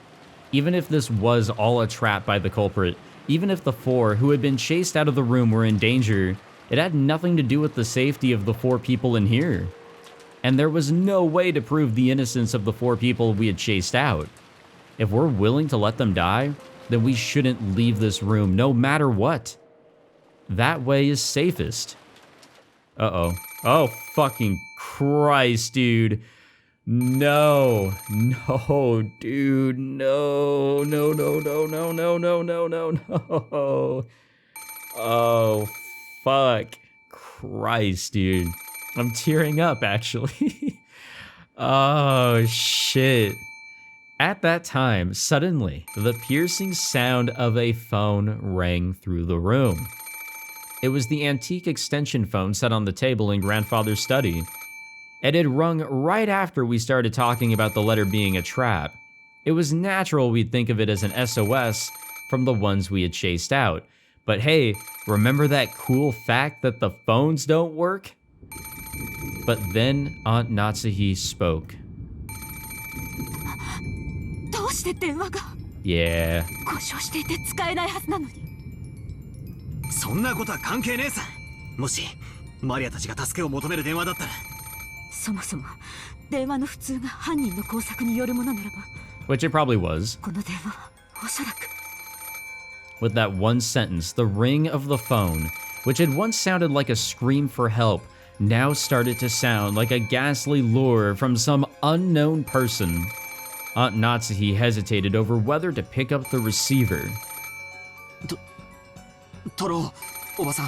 Even if this was all a trap by the culprit, even if the four who had been chased out of the room were in danger, it had nothing to do with the safety of the four people in here. And there was no way to prove the innocence of the four people we had chased out. If we're willing to let them die, then we shouldn't leave this room no matter what. That way is safest. Uh-oh. Oh, fucking Christ, dude. No. No, dude. No. No, no, no, no, no, no, no, no, no. Oh, fuck. Christ, dude. I'm tearing up, actually. Oh, shit. At that time, suddenly, the piercing sound of a phone rang through the room. It was the antique extension phone set on the table in Grandfather's study. It had rung right after we started talking about the letter being a trap. It was natural we'd think of it as an SOS from the ones we had chased out. But hey, remember that cool fact that the phones don't work? But then Aunt Natsuhi spoke. どうして電話が Yeah. 故障していて使えないはずなのに。そんなことは関係ねえさ。もしマリアたちが助けを求める電話だったら。そもそも電話の普通が犯人の工作によるものならば、 Which it probably was. この電話はおそらく With that one sentence, the ring of the phone, which had once sounded like a scream for help, now started to sound like a ghastly lure from some unknown person. Aunt Natsuhi hesitated over whether to pick up the receiver. トロおばさん。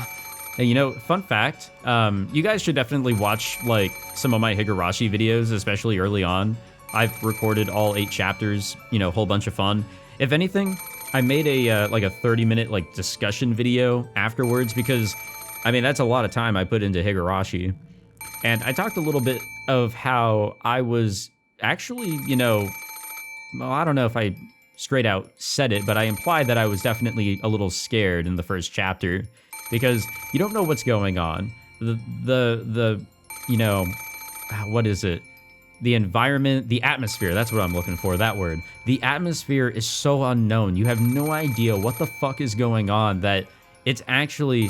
Hey, you know, fun fact, you guys should definitely watch, like, some of my Higurashi videos, especially early on. I've recorded all 8 chapters, you know, a whole bunch of fun. If anything, I made a, like a 30-minute, like, discussion video afterwards because, I mean, that's a lot of time I put into Higurashi. And I talked a little bit of how I was actually, you know, well, I don't know if I straight out said it, but I implied that I was definitely a little scared in the first chapter. Because you don't know what's going on. The you know, what is it? The environment, the atmosphere, that's what I'm looking for, that word. The atmosphere is so unknown. You have no idea what the fuck is going on that it's actually,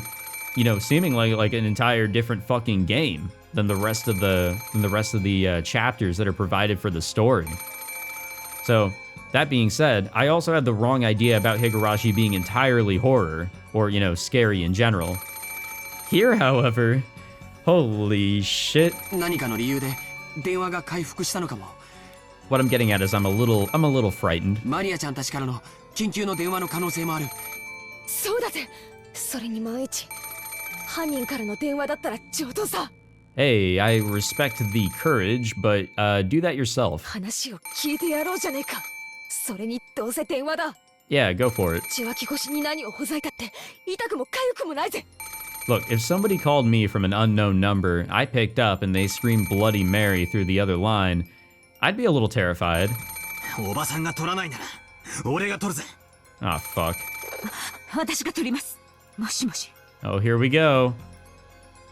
you know, seeming like an entire different fucking game than the rest of the chapters that are provided for the story. So, that being said, I also had the wrong idea about Higurashi being entirely horror, or, you know, scary in general. Here, however, holy shit. 何かの理由で電話が回復したのかも。 What I'm getting at is I'm a little frightened. マリアちゃんたちからの緊急の電話の可能性もある。そうだぜ。それに万一犯人からの電話だったら上等さ。 Hey, I respect the courage, but do that yourself. 話を聞いてやろうじゃねえか。それにどうせ電話だ。 Yeah, go for it. 受話器越しに何をほざいたって痛くも痒くもないぜ。 Look, if somebody called me from an unknown number, I picked up and they screamed Bloody Mary through the other line, I'd be a little terrified. おばさんが取らないなら俺が取るぜ。 Ah, fuck. 私が取ります。もしもし。 Oh, here we go.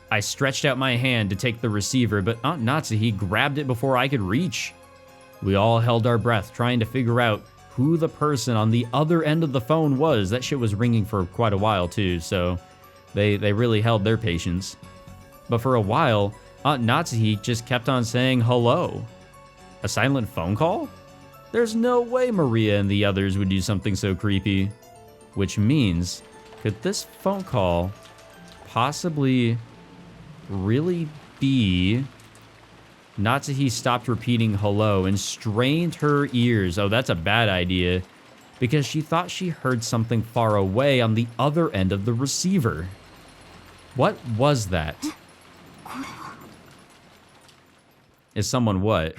I stretched out my hand to take the receiver, but Aunt Natsuhi grabbed it before I could reach. We all held our breath, trying to figure out who the person on the other end of the phone was. That shit was ringing for quite a while too, so they really held their patience. But for a while, Aunt Natsuhi just kept on saying hello. A silent phone call? There's no way Maria and the others would do something so creepy. Which means, could this phone call possibly really be... Natsuhi stopped repeating hello and strained her ears. Oh, that's a bad idea. because she thought she heard something far away on the other end of the receiver. What was that? Is someone what?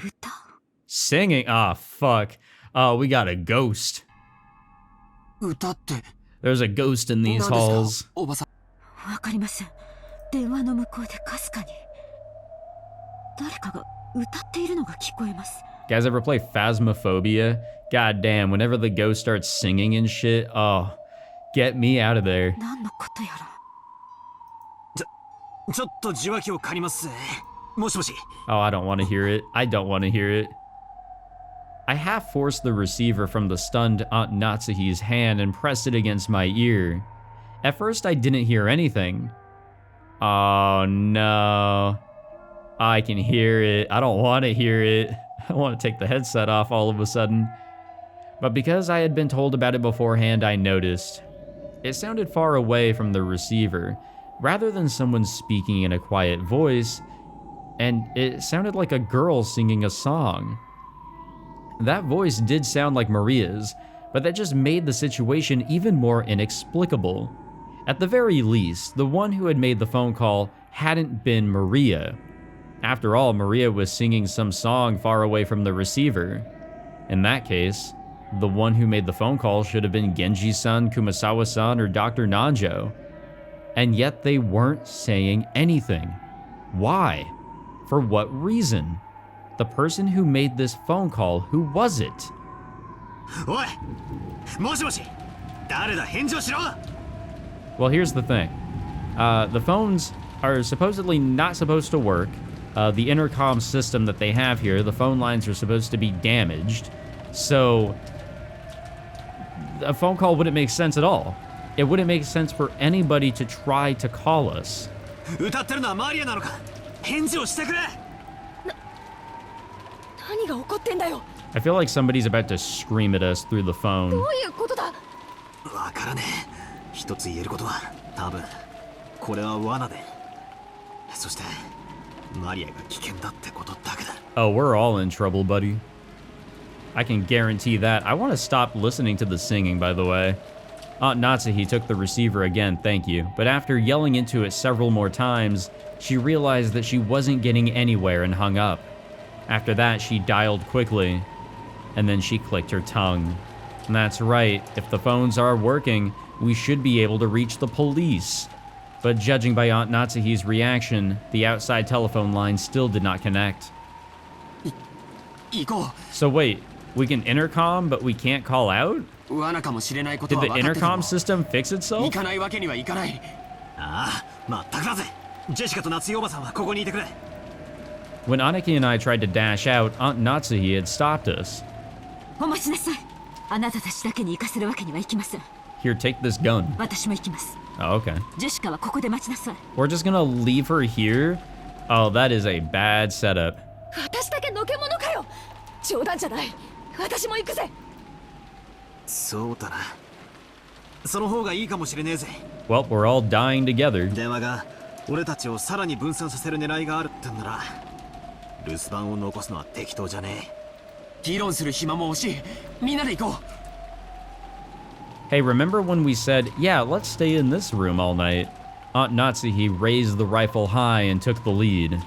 Singing? Ah, fuck. Oh, we got a ghost. 歌って There's a ghost in these 何ですか halls. おばさん。わかりません。電話の向こうでかすかに誰かが歌っているのが聞こえます。 Guys ever play Phasmophobia? God damn, whenever the ghost starts singing and shit, oh, get me out of there. 何のことやら。ちょっと受話器を借りますぜ。もしもし。 Oh, I don't want to hear it. I don't want to hear it. I half forced the receiver from the stunned Aunt Natsuhi's hand and pressed it against my ear. At first, I didn't hear anything. Oh no. I can hear it. I don't want to hear it. I want to take the headset off all of a sudden. But because I had been told about it beforehand, I noticed. It sounded far away from the receiver, rather than someone speaking in a quiet voice, and it sounded like a girl singing a song. That voice did sound like Maria's, but that just made the situation even more inexplicable. At the very least, the one who had made the phone call hadn't been Maria. After all, Maria was singing some song far away from the receiver. In that case, the one who made the phone call should have been Genji-san, Kumasawa-san, or Dr. Nanjo. And yet they weren't saying anything. Why? For what reason? The person who made this phone call, who was it? おい、もしもし、誰だ、返事をしろ。 Well, here's the thing. The phones are supposedly not supposed to work. The intercom system that they have here, the phone lines are supposed to be damaged. So, a phone call wouldn't make sense at all. It wouldn't make sense for anybody to try to call us. 歌ってるのはマリアなのか。返事をしてくれ。何が起こってんだよ。 I feel like somebody's about to scream at us through the phone. どういうことだ。わからねえ。一つ言えることは、多分これは罠で。そしてマリアが危険だってことだけだ。 Oh, we're all in trouble, buddy. I can guarantee that. I want to stop listening to the singing, by the way. Aunt Natsuhi took the receiver again, thank you. But after yelling into it several more times, she realized that she wasn't getting anywhere and hung up. After that, she dialed quickly, and then she clicked her tongue. And that's right, if the phones are working, we should be able to reach the police. But judging by Aunt Natsuhi's reaction, the outside telephone line still did not connect. 行こ So wait, we can intercom, but we can't call out? う。罠かもしれないこと Did は the 分かってても intercom system fix 行 itself? かないわけにはいかない。ああ、まったくだぜ。ジェシカと夏代おばさんはここにいてくれ。 When Aniki and I tried to dash out, Aunt Natsuhi had stopped us. お待ちなさい。あなたたちだけに行かせるわけにはいきません。 Here, take this gun. 私も行きます。 Oh, okay. ジェシカはここで待ちなさい。 We're just gonna leave her here? Oh, that is a bad setup. 私だけのけ者かよ。冗談じゃない。私も行くぜ。そうだな。その方がいいかもしれねえぜ。 Well, we're all dying together. 電話が俺たちをさらに分散させる狙いがあるってんなら、留守番を残すのは適当じゃねえ。議論する暇も惜しい。みんなで行こう。 Hey, remember when we said, yeah, let's stay in this room all night? Aunt Natsuhi raised the rifle high and took the lead.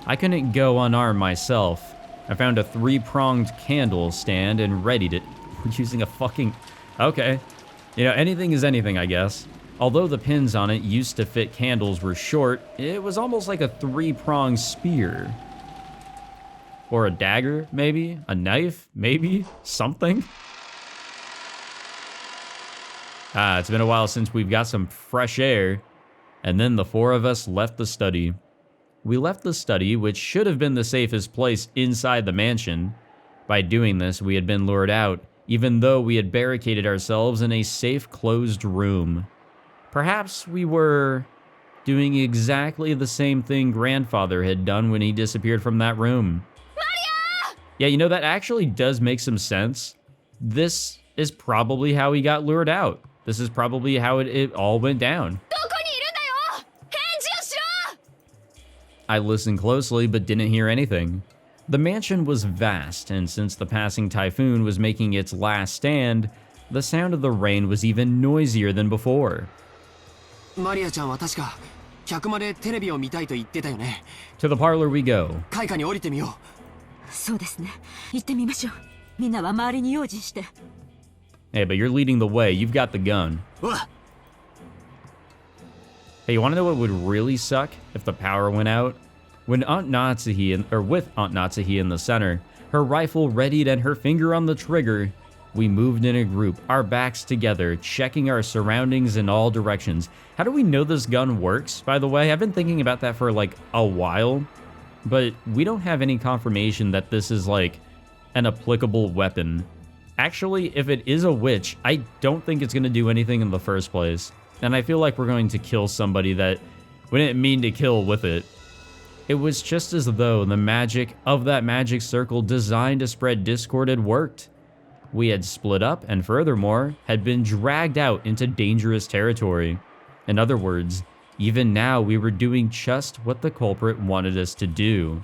I couldn't go unarmed myself. I found a 3-pronged candle stand and readied it. We're using a fucking... Okay. You know, anything is anything, I guess. Although the pins on it used to fit candles were short, it was almost like a 3-pronged spear. Or a dagger, maybe? A knife, maybe? Something? It's been a while since we've got some fresh air. And then the 4 of us left the study. We left the study, which should have been the safest place inside the mansion. By doing this, we had been lured out, even though we had barricaded ourselves in a safe, closed room. Perhaps we were doing exactly the same thing Grandfather had done when he disappeared from that room. Maria! Yeah, you know, that actually does make some sense. This is probably how he got lured out. This is probably how it all went down. I listened closely, but didn't hear anything. The mansion was vast, and since the passing typhoon was making its last stand, The sound of the rain was even noisier than before. マリアちゃんは確か客までテレビを見たいと言ってたよね。 To the parlor we go. 階下に降りてみよそうですね。行ってみましょう。みんなは周りに用心して。 Hey, but you're leading the way. You've got the gun. Hey, you want to know what would really suck if the power went out? When with Aunt Natsuhi in the center, her rifle readied and her finger on the trigger, we moved in a group, our backs together, checking our surroundings in all directions. How do we know this gun works, by the way? I've been thinking about that for like a while, but we don't have any confirmation that this is like an applicable weapon. Actually, if it is a witch, I don't think it's going to do anything in the first place. And I feel like we're going to kill somebody that we didn't mean to kill with it. It was just as though the magic of that magic circle designed to spread discord had worked. We had split up and furthermore, had been dragged out into dangerous territory. In other words, even now we were doing just what the culprit wanted us to do.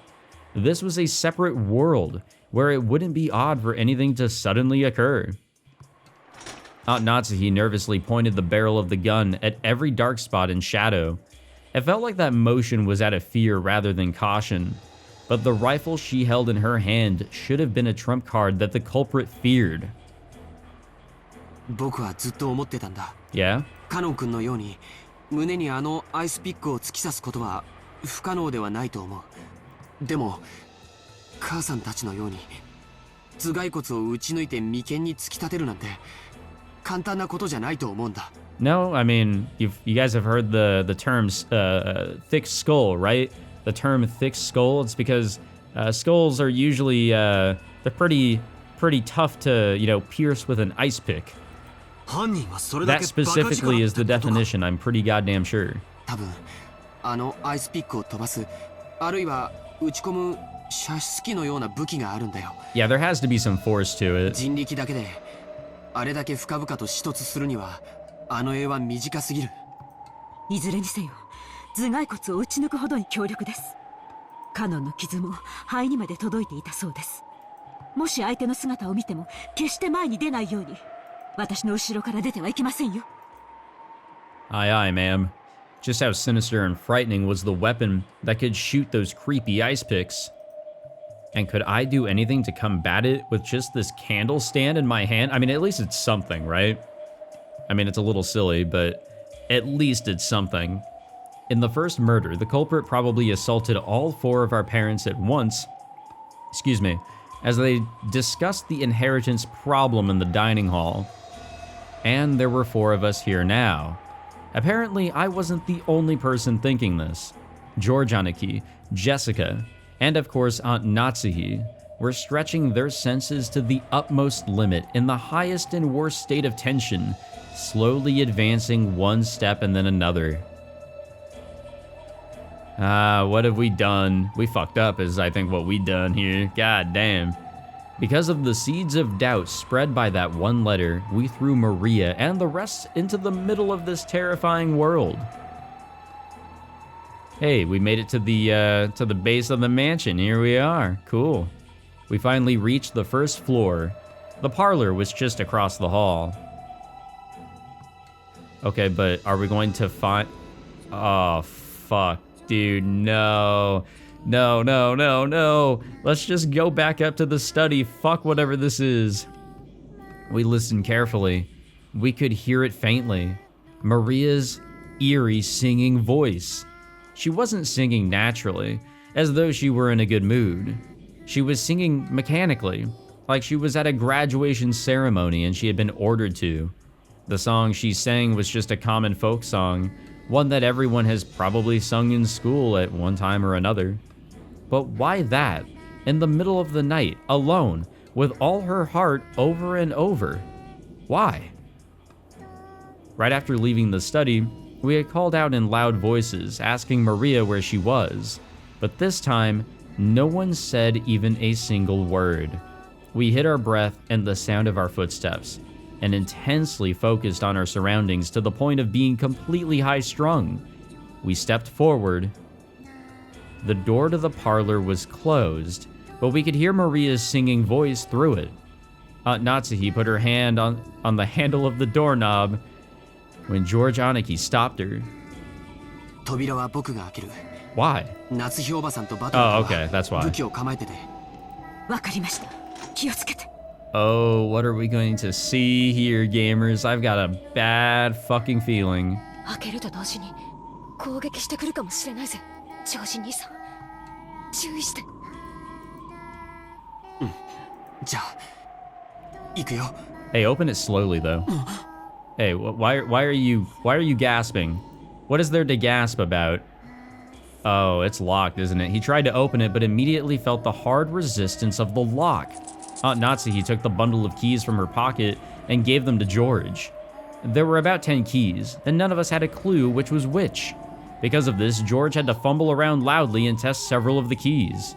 This was a separate world where it wouldn't be odd for anything to suddenly occur. Aunt Natsuhi nervously pointed the barrel of the gun at every dark spot and shadow. It felt like that motion was out of fear rather than caution, but the rifle she held in her hand should have been a trump card that the culprit feared. 僕はずっと思ってたんだ。 Yeah? カノン君のように胸にあのアイスピックを突き刺すことは不可能ではないと思う。でも母さんたちのように頭蓋骨を打ち抜いて眉間に突き立てるなんて簡単なことじゃないと思うんだ。 No, I mean, you guys have heard the terms thick skull, right? The term thick skull, it's because skulls are usually, they're pretty tough to, pierce with an ice pick. That specifically is the definition, I'm pretty goddamn sure. 多分あのアイスピックを飛ばす、あるいは打ち込む射出機のような武器があるんだよ。 Yeah, there has to be some force to it. 人力だけであれだけ深々と刺突するにはあの絵は短すぎる。いずれにせよ、頭蓋骨を打ち抜くほどに強力です。カノンの傷も肺にまで届いていたそうです。もし相手の姿を見ても決して前に出ないように、私の後ろから出てはいけませんよ。 Aye, aye, ma'am. Just how sinister and frightening was the weapon that could shoot those creepy ice picks. And could I do anything to combat it with just this candle stand in my hand? I mean, at least it's something, right? I mean, it's a little silly, but at least it's something. In the first murder, the culprit probably assaulted all 4 of our parents at once, as they discussed the inheritance problem in the dining hall. And there were 4 of us here now. Apparently, I wasn't the only person thinking this. George Aniki, Jessica, and of course Aunt Natsuhi were stretching their senses to the utmost limit in the highest and worst state of tension, slowly advancing one step and then another. What have we done? We fucked up is I think what we done here. God damn. Because of the seeds of doubt spread by that one letter, we threw Maria and the rest into the middle of this terrifying world. Hey, we made it to the base of the mansion. Here we are. Cool. We finally reached the first floor. The parlor was just across the hall. Okay, but are we going to find... Oh, fuck, dude, no. No, no, no, no. Let's just go back up to the study. Fuck whatever this is. We listened carefully. We could hear it faintly. Maria's eerie singing voice. She wasn't singing naturally, as though she were in a good mood. She was singing mechanically, like she was at a graduation ceremony and she had been ordered to. The song she sang was just a common folk song, one that everyone has probably sung in school at one time or another. But why that, in the middle of the night, alone, with all her heart over and over? Why? Right after leaving the study, we had called out in loud voices, asking Maria where she was. But this time, no one said even a single word. We hid our breath and the sound of our footsteps, and intensely focused on our surroundings to the point of being completely high-strung. We stepped forward. The door to the parlor was closed, but we could hear Maria's singing voice through it. Natsuhi put her hand on the handle of the doorknob when George Aniki stopped her. 扉は僕が開ける。 Why? 夏日おばさんとバトル Oh, と okay, that's は why. 武器を構えてて。わかりました。気をつけて。 Oh, what are we going to see here, gamers? I've got a bad fucking feeling. 開けると同時に攻撃してくるかもしれないぜ。ジョージ兄さん、注意して。じゃあ、行くよ。 Hey, open it slowly, though. Hey, why are you gasping? What is there to gasp about? Oh, it's locked, isn't it? He tried to open it, but immediately felt the hard resistance of the lock. Aunt Natsuhi took the bundle of keys from her pocket and gave them to George. There were about 10 keys, and none of us had a clue which was which. Because of this, George had to fumble around loudly and test several of the keys.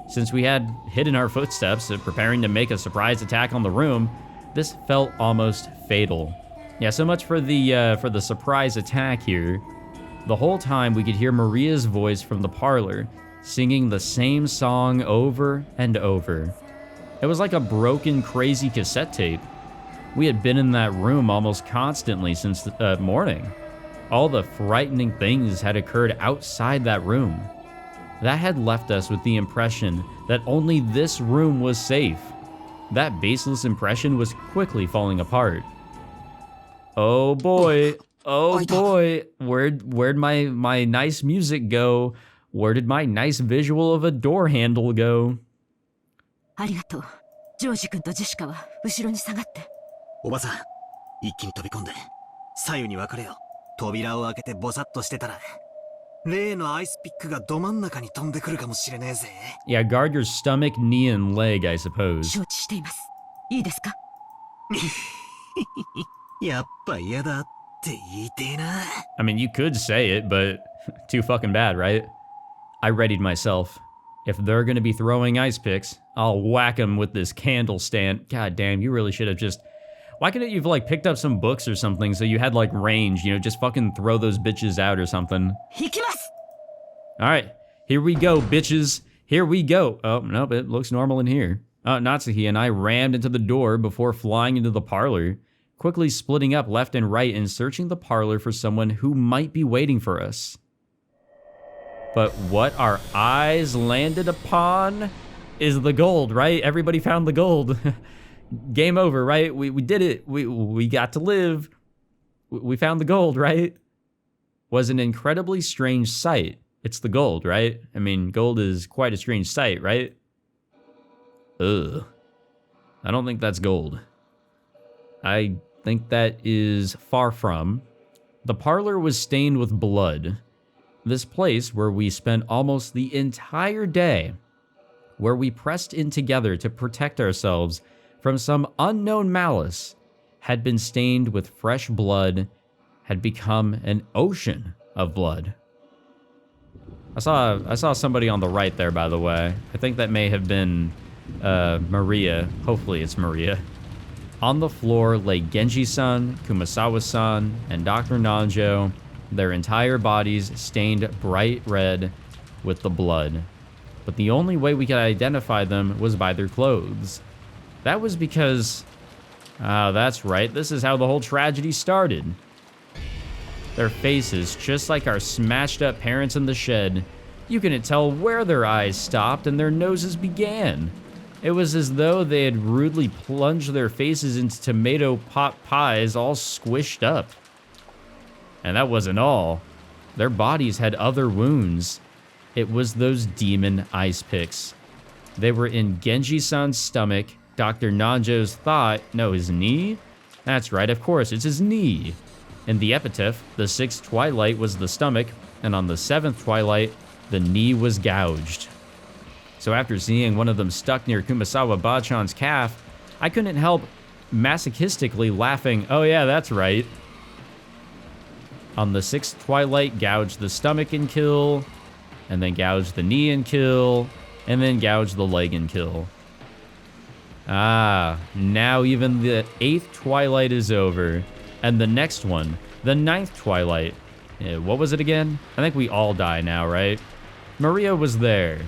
Since we had hidden our footsteps, preparing to make a surprise attack on the room, this felt almost fatal. Yeah, so much for the surprise attack here. The whole time we could hear Maria's voice from the parlor, singing the same song over and over. It was like a broken, crazy cassette tape. We had been in that room almost constantly since the morning. All the frightening things had occurred outside that room. That had left us with the impression that only this room was safe. That baseless impression was quickly falling apart. Oh boy, oh boy, where'd my nice music go? Where did my nice visual of a door handle go? ありがとう。ジョージ君とジェシカは後ろに下がって。おばさん、一気に飛び込んで、左右に分かれよ。扉を開けてボサッとしてたら、例のアイスピックがど真ん中に飛んでくるかもしれねえぜ。Yeah, guard your stomach, knee, and leg, I suppose. 承知しています。いいですか？やっぱ嫌だって言いてえな。I mean, you could say it, but too fucking bad, right? I readied myself. If they're gonna be throwing ice picks, I'll whack them with this candle stand. God damn, you really should have just... Why couldn't you've like picked up some books or something so you had like range, you know, just fucking throw those bitches out or something. 行きます。 Alright, here we go, bitches. Here we go. Oh, nope, it looks normal in here. Natsuhi and I rammed into the door before flying into the parlor, quickly splitting up left and right and searching the parlor for someone who might be waiting for us. But what our eyes landed upon is the gold, right? Everybody found the gold. Game over, right? We did it. We got to live. We found the gold, right? Was an incredibly strange sight. It's the gold, right? I mean, gold is quite a strange sight, right? Ugh. I don't think that's gold. I think that is far from. The parlor was stained with blood. This place where we spent almost the entire day, where we pressed in together to protect ourselves from some unknown malice, had been stained with fresh blood, had become an ocean of blood. I saw somebody on the right there, by the way. I think that may have been Maria. Hopefully it's Maria. On the floor lay Genji-san, Kumasawa-san, and Dr. Nanjo, their entire bodies stained bright red with the blood. But the only way we could identify them was by their clothes. That was because... that's right, this is how the whole tragedy started. Their faces, just like our smashed up parents in the shed, you couldn't tell where their eyes stopped and their noses began. It was as though they had rudely plunged their faces into tomato pot pies all squished up. And that wasn't all. Their bodies had other wounds. It was those demon ice picks. They were in Genji-san's stomach, Dr. Nanjo's thigh, no, his knee? That's right, of course, it's his knee. In the epitaph, the 6th twilight was the stomach, and on the 7th twilight, the knee was gouged. So after seeing one of them stuck near Kumasawa Bachan's calf, I couldn't help masochistically laughing, oh yeah, that's right. On the 6th twilight, gouge the stomach and kill, and then gouge the knee and kill, and then gouge the leg and kill. Ah, now even the 8th twilight is over, and the next one, the 9th twilight. What was it again? I think we all die now, right? Maria was there.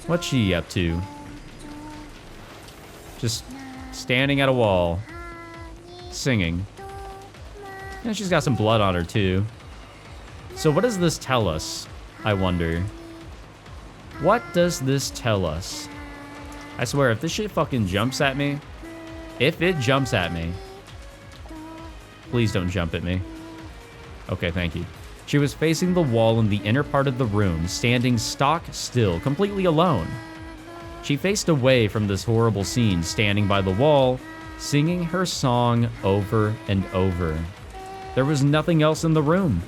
What's she up to? Just standing at a wall, singing. And she's got some blood on her too. So what does this tell us, I wonder? What does this tell us? I swear, if this shit fucking jumps at me, if it jumps at me, please don't jump at me. Okay, thank you. She was facing the wall in the inner part of the room, standing stock still, completely alone. She faced away from this horrible scene, standing by the wall, singing her song over and over. There was nothing else in the room,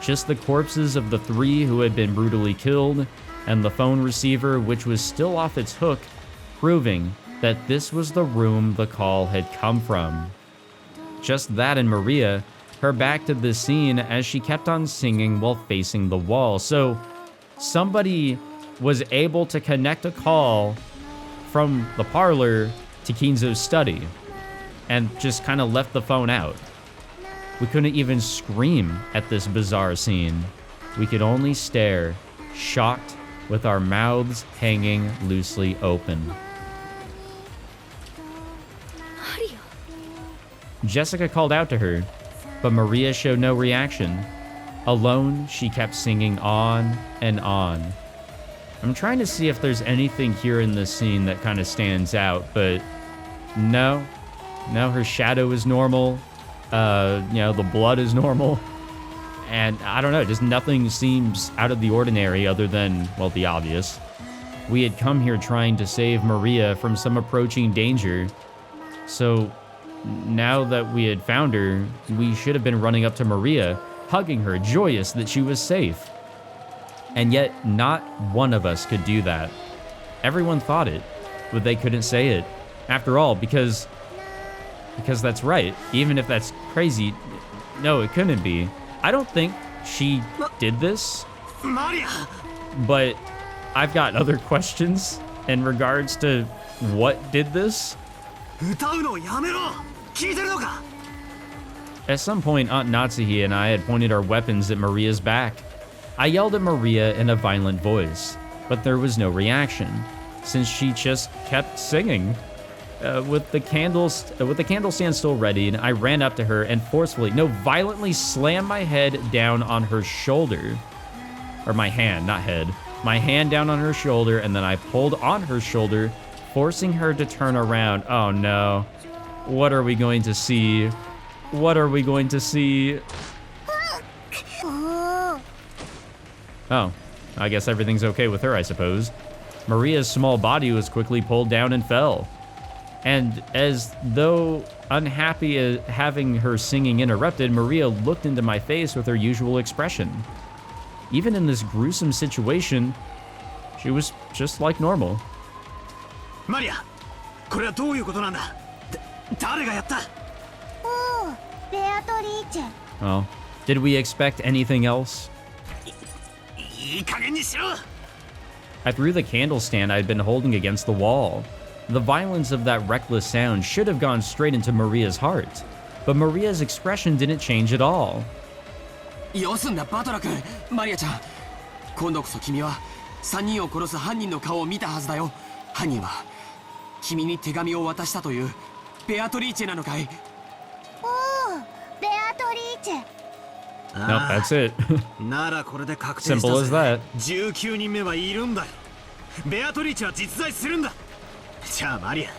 just the corpses of the 3 who had been brutally killed, and the phone receiver, which was still off its hook, proving that this was the room the call had come from. Just that, and Maria, her back to this scene as she kept on singing while facing the wall. So somebody was able to connect a call from the parlor to Kinzo's study and just kind of left the phone out. We couldn't even scream at this bizarre scene. We could only stare, shocked, with our mouths hanging loosely open. Jessica called out to her, but Maria showed no reaction. Alone, she kept singing on and on. I'm trying to see if there's anything here in this scene that kind of stands out, but no. No, her shadow is normal. The blood is normal. And I don't know, just nothing seems out of the ordinary other than, well, the obvious. We had come here trying to save Maria from some approaching danger. So now that we had found her, we should have been running up to Maria, hugging her, joyous that she was safe. And yet, not one of us could do that. Everyone thought it, but they couldn't say it. After all, because that's right. Even if that's crazy, no, it couldn't be. I don't think she did this, but I've got other questions in regards to what did this. At some point, Aunt Natsuhi and I had pointed our weapons at Maria's back. I yelled at Maria in a violent voice, but there was no reaction, since she just kept singing. With the candle stand still ready, and I ran up to her and violently slammed my head down on her shoulder. Or my hand, not head. My hand down on her shoulder, and then I pulled on her shoulder, forcing her to turn around. Oh no. What are we going to see? What are we going to see? Oh, I guess everything's okay with her, I suppose. Maria's small body was quickly pulled down and fell. And as though unhappy at having her singing interrupted, Maria looked into my face with her usual expression. Even in this gruesome situation, she was just like normal. Maria, これはどういうことなんだ? 誰がやった? Well, did we expect anything else? いい加減にしろ! I threw the candle stand I had been holding against the wall. The violence of that reckless sound should have gone straight into Maria's heart, but Maria's expression didn't change at all. よすんだバトラ君、マリアちゃん。今度こそ君は3人を殺す犯人の顔を見たはずだよ。犯人は君に手紙を渡したというベアトリーチェなのかい? Nope, that's it. ならこれで確定したぜ。 Simple as that. 19人目はいるんだよ。ベアトリーチェは実在するんだ。じゃあマリア、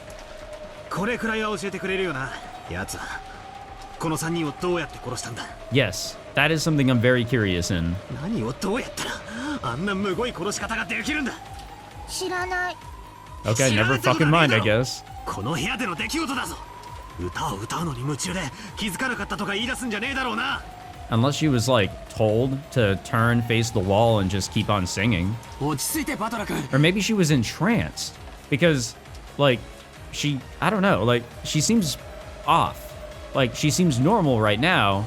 これくらいは教えてくれるよな。奴はこの3人をどうやって殺したんだ? Yes, that is something I'm very curious in. 何をどうやったらあんなむごい殺し方ができるんだ? 知らない。 Okay, never fucking mind, I guess. この部屋での出来事だぞ。歌を歌うのに夢中で気づかなかったとか言い出すんじゃねえだろうな。 Unless she was like told to turn, face the wall, and just keep on singing. 落ち着いてバトラ君。 Or maybe she was entranced because, like, I don't know, like, she seems off. Like, she seems normal right now.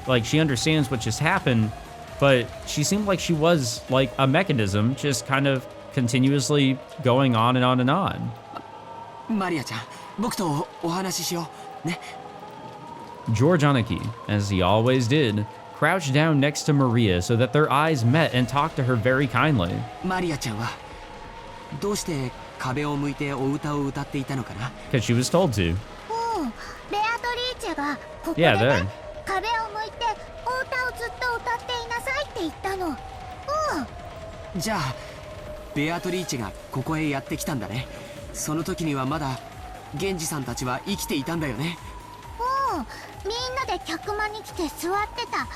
Like, she understands what just happened, but she seemed like she was like a mechanism, just kind of continuously going on and on and on. マリアちゃん、僕とお話ししようね。 George Aniki, as he always did, crouched down next to Maria so that their eyes met and talked to her very kindly. マリアちゃんはどうして壁を向いてお歌を歌っていたのかな。 Because she was told to. うんベアトリーチェがここで Yeah, ね there. 壁を向いてお歌をずっと歌っていなさいって言ったの。じゃあベアトリーチェがここへやってきたんだね。その時にはまだ源氏さんたちは生きていたんだよね。みんなで客間に来て座ってた。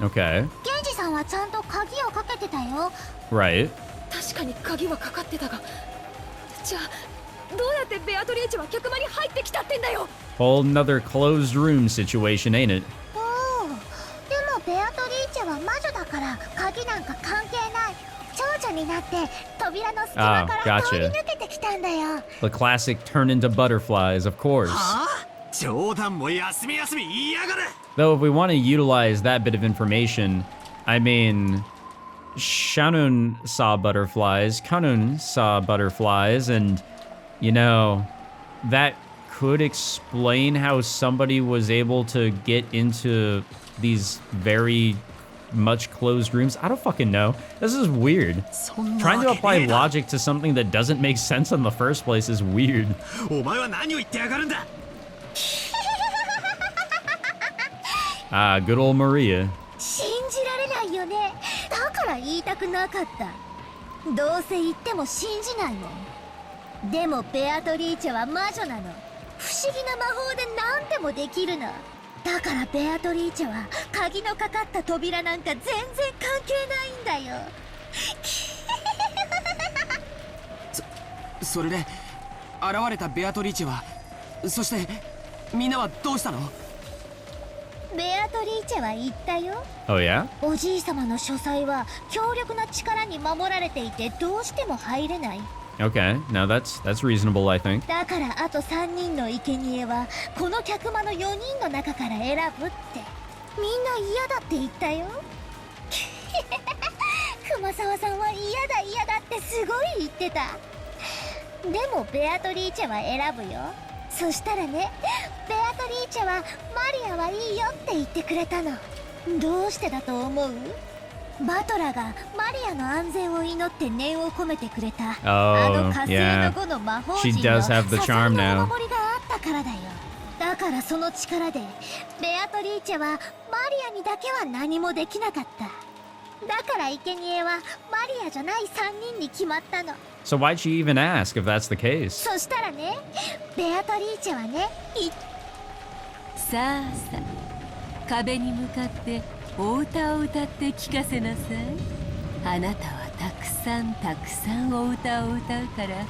Okay. 源氏さんはちゃんと鍵をかけてたよ。 Right. 確かに鍵はかかってたが、じゃあどうやってベアトリーチェは客間に入ってきたってんだよ。 Whole another closed room situation, ain't it? でもベアトリーチェは魔女だから鍵なんか関係ない。蝶々になって扉の隙間から通り抜けてきたんだよ。 The classic turn into butterflies, of course. 冗談も休み休み言いやがる。 Though if we want to utilize that bit of information, I mean, Shanun saw butterflies, Kanun saw butterflies, and, you know, that could explain how somebody was able to get into these very much closed rooms. I don't fucking know. This is weird. Trying to apply logic to something that doesn't make sense in the first place is weird. お前は何を言ってやがるんだ。 Ah, good old Maria. 信じられないよね。だから言いたくなかった。どうせ言っても信じないもん。でもベアトリーチェは魔女なの。不思議な魔法で何でもできるの。だからベアトリーチェは鍵のかかった扉なんか全然関係ないんだよ。それで現れたベアトリーチェは、そしてみんなはどうしたの？ベアトリーチェは言ったよ。 Oh, yeah? おじいさまの書斎は強力な力に守られていてどうしても入れない。 Okay, now that's reasonable, I think. だからあと3人の生贄はこの客間の4人の中から選ぶって。みんな嫌だって言ったよ。熊沢さんは嫌だ嫌だってすごい言ってた。でもベアトリーチェは選ぶよ。そしたらね、ベアトリーチェはマリアはいいよって言ってくれたの。どうしてだと思う？バトラがマリアの安全を祈って念を込めてくれた、あの火星の5の魔法陣の支えのお守りがあったからだよ。だからその力でベアトリーチェはマリアにだけは何もできなかった。だから生贄はマリアじゃない3人に決まったの。 So why'd she even ask if that's the case? そしたらね、ベアトリーチェはね、さあさあ、壁に向かってお歌を歌って聞かせなさい。あなたはたくさんたくさんお歌を歌うから、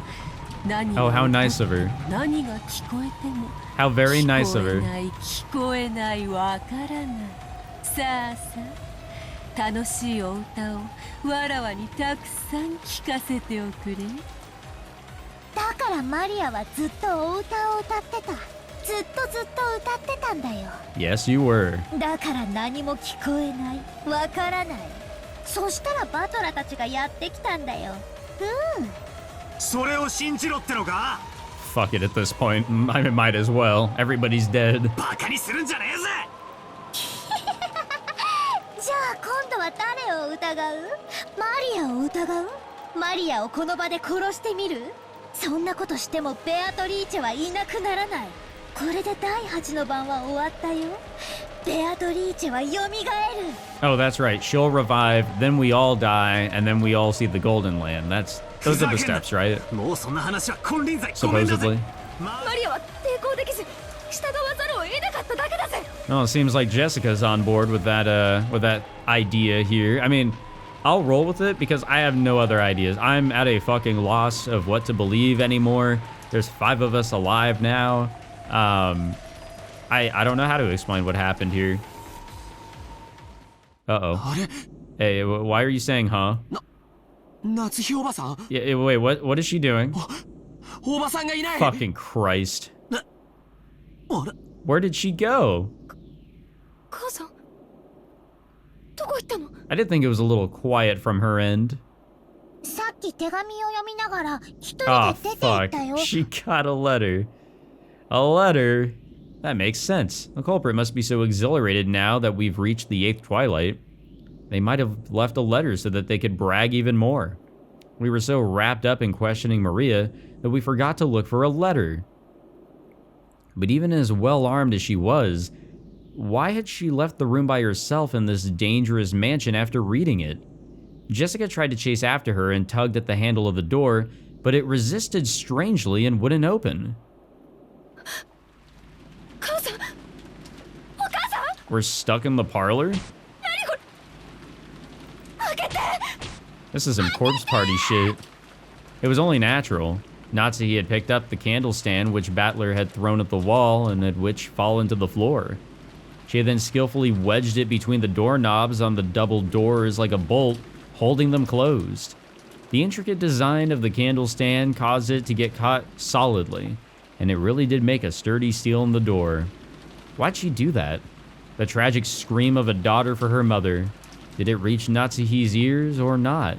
何 Oh, が how nice of her. 何が聞こえても How very nice of 聞こえ her. ない聞こえないわからない。さあさあ、楽しいお歌をわらわにたくさん聞かせておくれ。だからマリアはずっとお歌を歌ってた。ずっと歌ってたんだよ。 Yes, you were. だから何も聞こえない、わからない。そしたらバトラたちがやってきたんだよ。それを信じろってのか。 Fuck it at this point. I might as well. Everybody's dead. バカにするんじゃねえぜ。じゃあ今度は誰を疑う？マリアを疑う？マリアをこの場で殺してみる？そんなことしてもベアトリーチェはいなくならない。これで第8の番は終わったよ。ベアトリーチェは蘇る。 Oh, that's right. She'll revive, then we all die, and then we all see the Golden Land. Those are the steps, right? もうそんな話は金輪際ごめんなさい。 Supposedly. マリアは抵抗できず従わざるを得なかっただけだぜ。 Well, it seems like Jessica's on board with that idea here. I mean, I'll roll with it because I have no other ideas. I'm at a fucking loss of what to believe anymore. There's 5 of us alive now. I don't know how to explain what happened here. Uh-oh. Hey, why are you saying, huh? 夏日おばさん？ Yeah, wait, what is she doing? おばさんがいない。 Fucking Christ. あれ Where did she go? 母さんどこ行ったの？ I did think it was a little quiet from her end. さっき手紙を読みながら一人 Oh, で出て行 fuck. ったよ。 She got a letter. A letter? That makes sense. The culprit must be so exhilarated now that we've reached the 8th twilight. They might have left a letter so that they could brag even more. We were so wrapped up in questioning Maria that we forgot to look for a letter. But even as well-armed as she was, why had she left the room by herself in this dangerous mansion after reading it? Jessica tried to chase after her and tugged at the handle of the door, but it resisted strangely and wouldn't open. We're stuck in the parlor? This is some corpse party shit. It was only natural. Natsuhi had picked up the candle stand which Battler had thrown at the wall and had which fallen to the floor. She had then skillfully wedged it between the doorknobs on the double doors like a bolt, holding them closed. The intricate design of the candle stand caused it to get caught solidly, and it really did make a sturdy steel in the door. Why'd she do that? The tragic scream of a daughter for her mother. Did it reach Natsuhi's ears or not?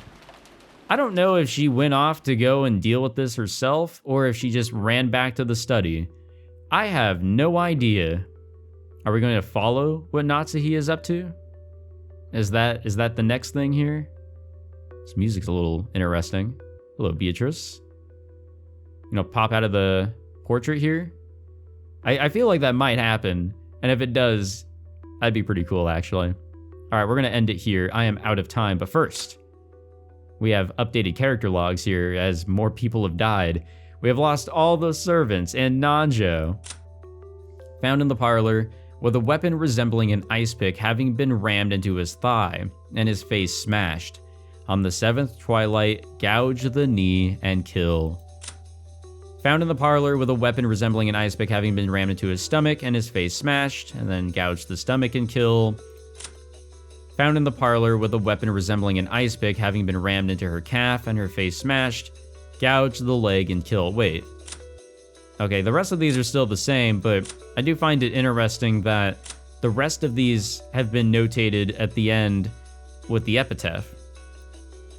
I don't know if she went off to go and deal with this herself or if she just ran back to the study. I have no idea. Are we going to follow what Natsuhi is up to? Is that the next thing here? This music's a little interesting. Hello, Beatrice. Pop out of the portrait here. I feel like that might happen, and if it does, that'd be pretty cool, actually. All right, we're going to end it here. I am out of time, but first, we have updated character logs here as more people have died. We have lost all the servants and Nanjo. Found in the parlor with a weapon resembling an ice pick having been rammed into his thigh and his face smashed. On the 7th twilight, gouge the knee and kill. Found in the parlor with a weapon resembling an ice pick having been rammed into his stomach and his face smashed, and then gouge the stomach and kill. Found in the parlor with a weapon resembling an ice pick having been rammed into her calf and her face smashed, gouge the leg and kill. Wait. Okay, the rest of these are still the same, but I do find it interesting that the rest of these have been notated at the end with the epitaph.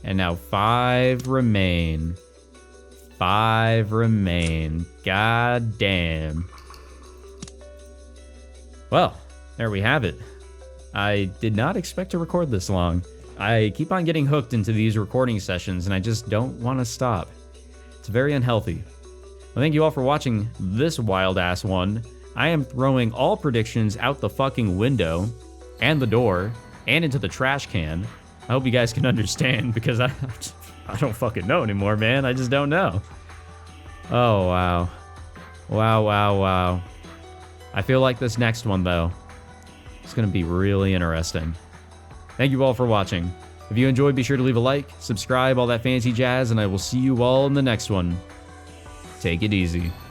And now 5 remain. 5 remain. God damn. Well, there we have it. I did not expect to record this long. I keep on getting hooked into these recording sessions and I just don't want to stop. It's very unhealthy. Well, thank you all for watching this wild ass one. I am throwing all predictions out the fucking window and the door and into the trash can. I hope you guys can understand because I don't fucking know anymore, man. I just don't know. Oh, wow. Wow. I feel like this next one, though, it's going to be really interesting. Thank you all for watching. If you enjoyed, be sure to leave a like, subscribe, all that fancy jazz, and I will see you all in the next one. Take it easy.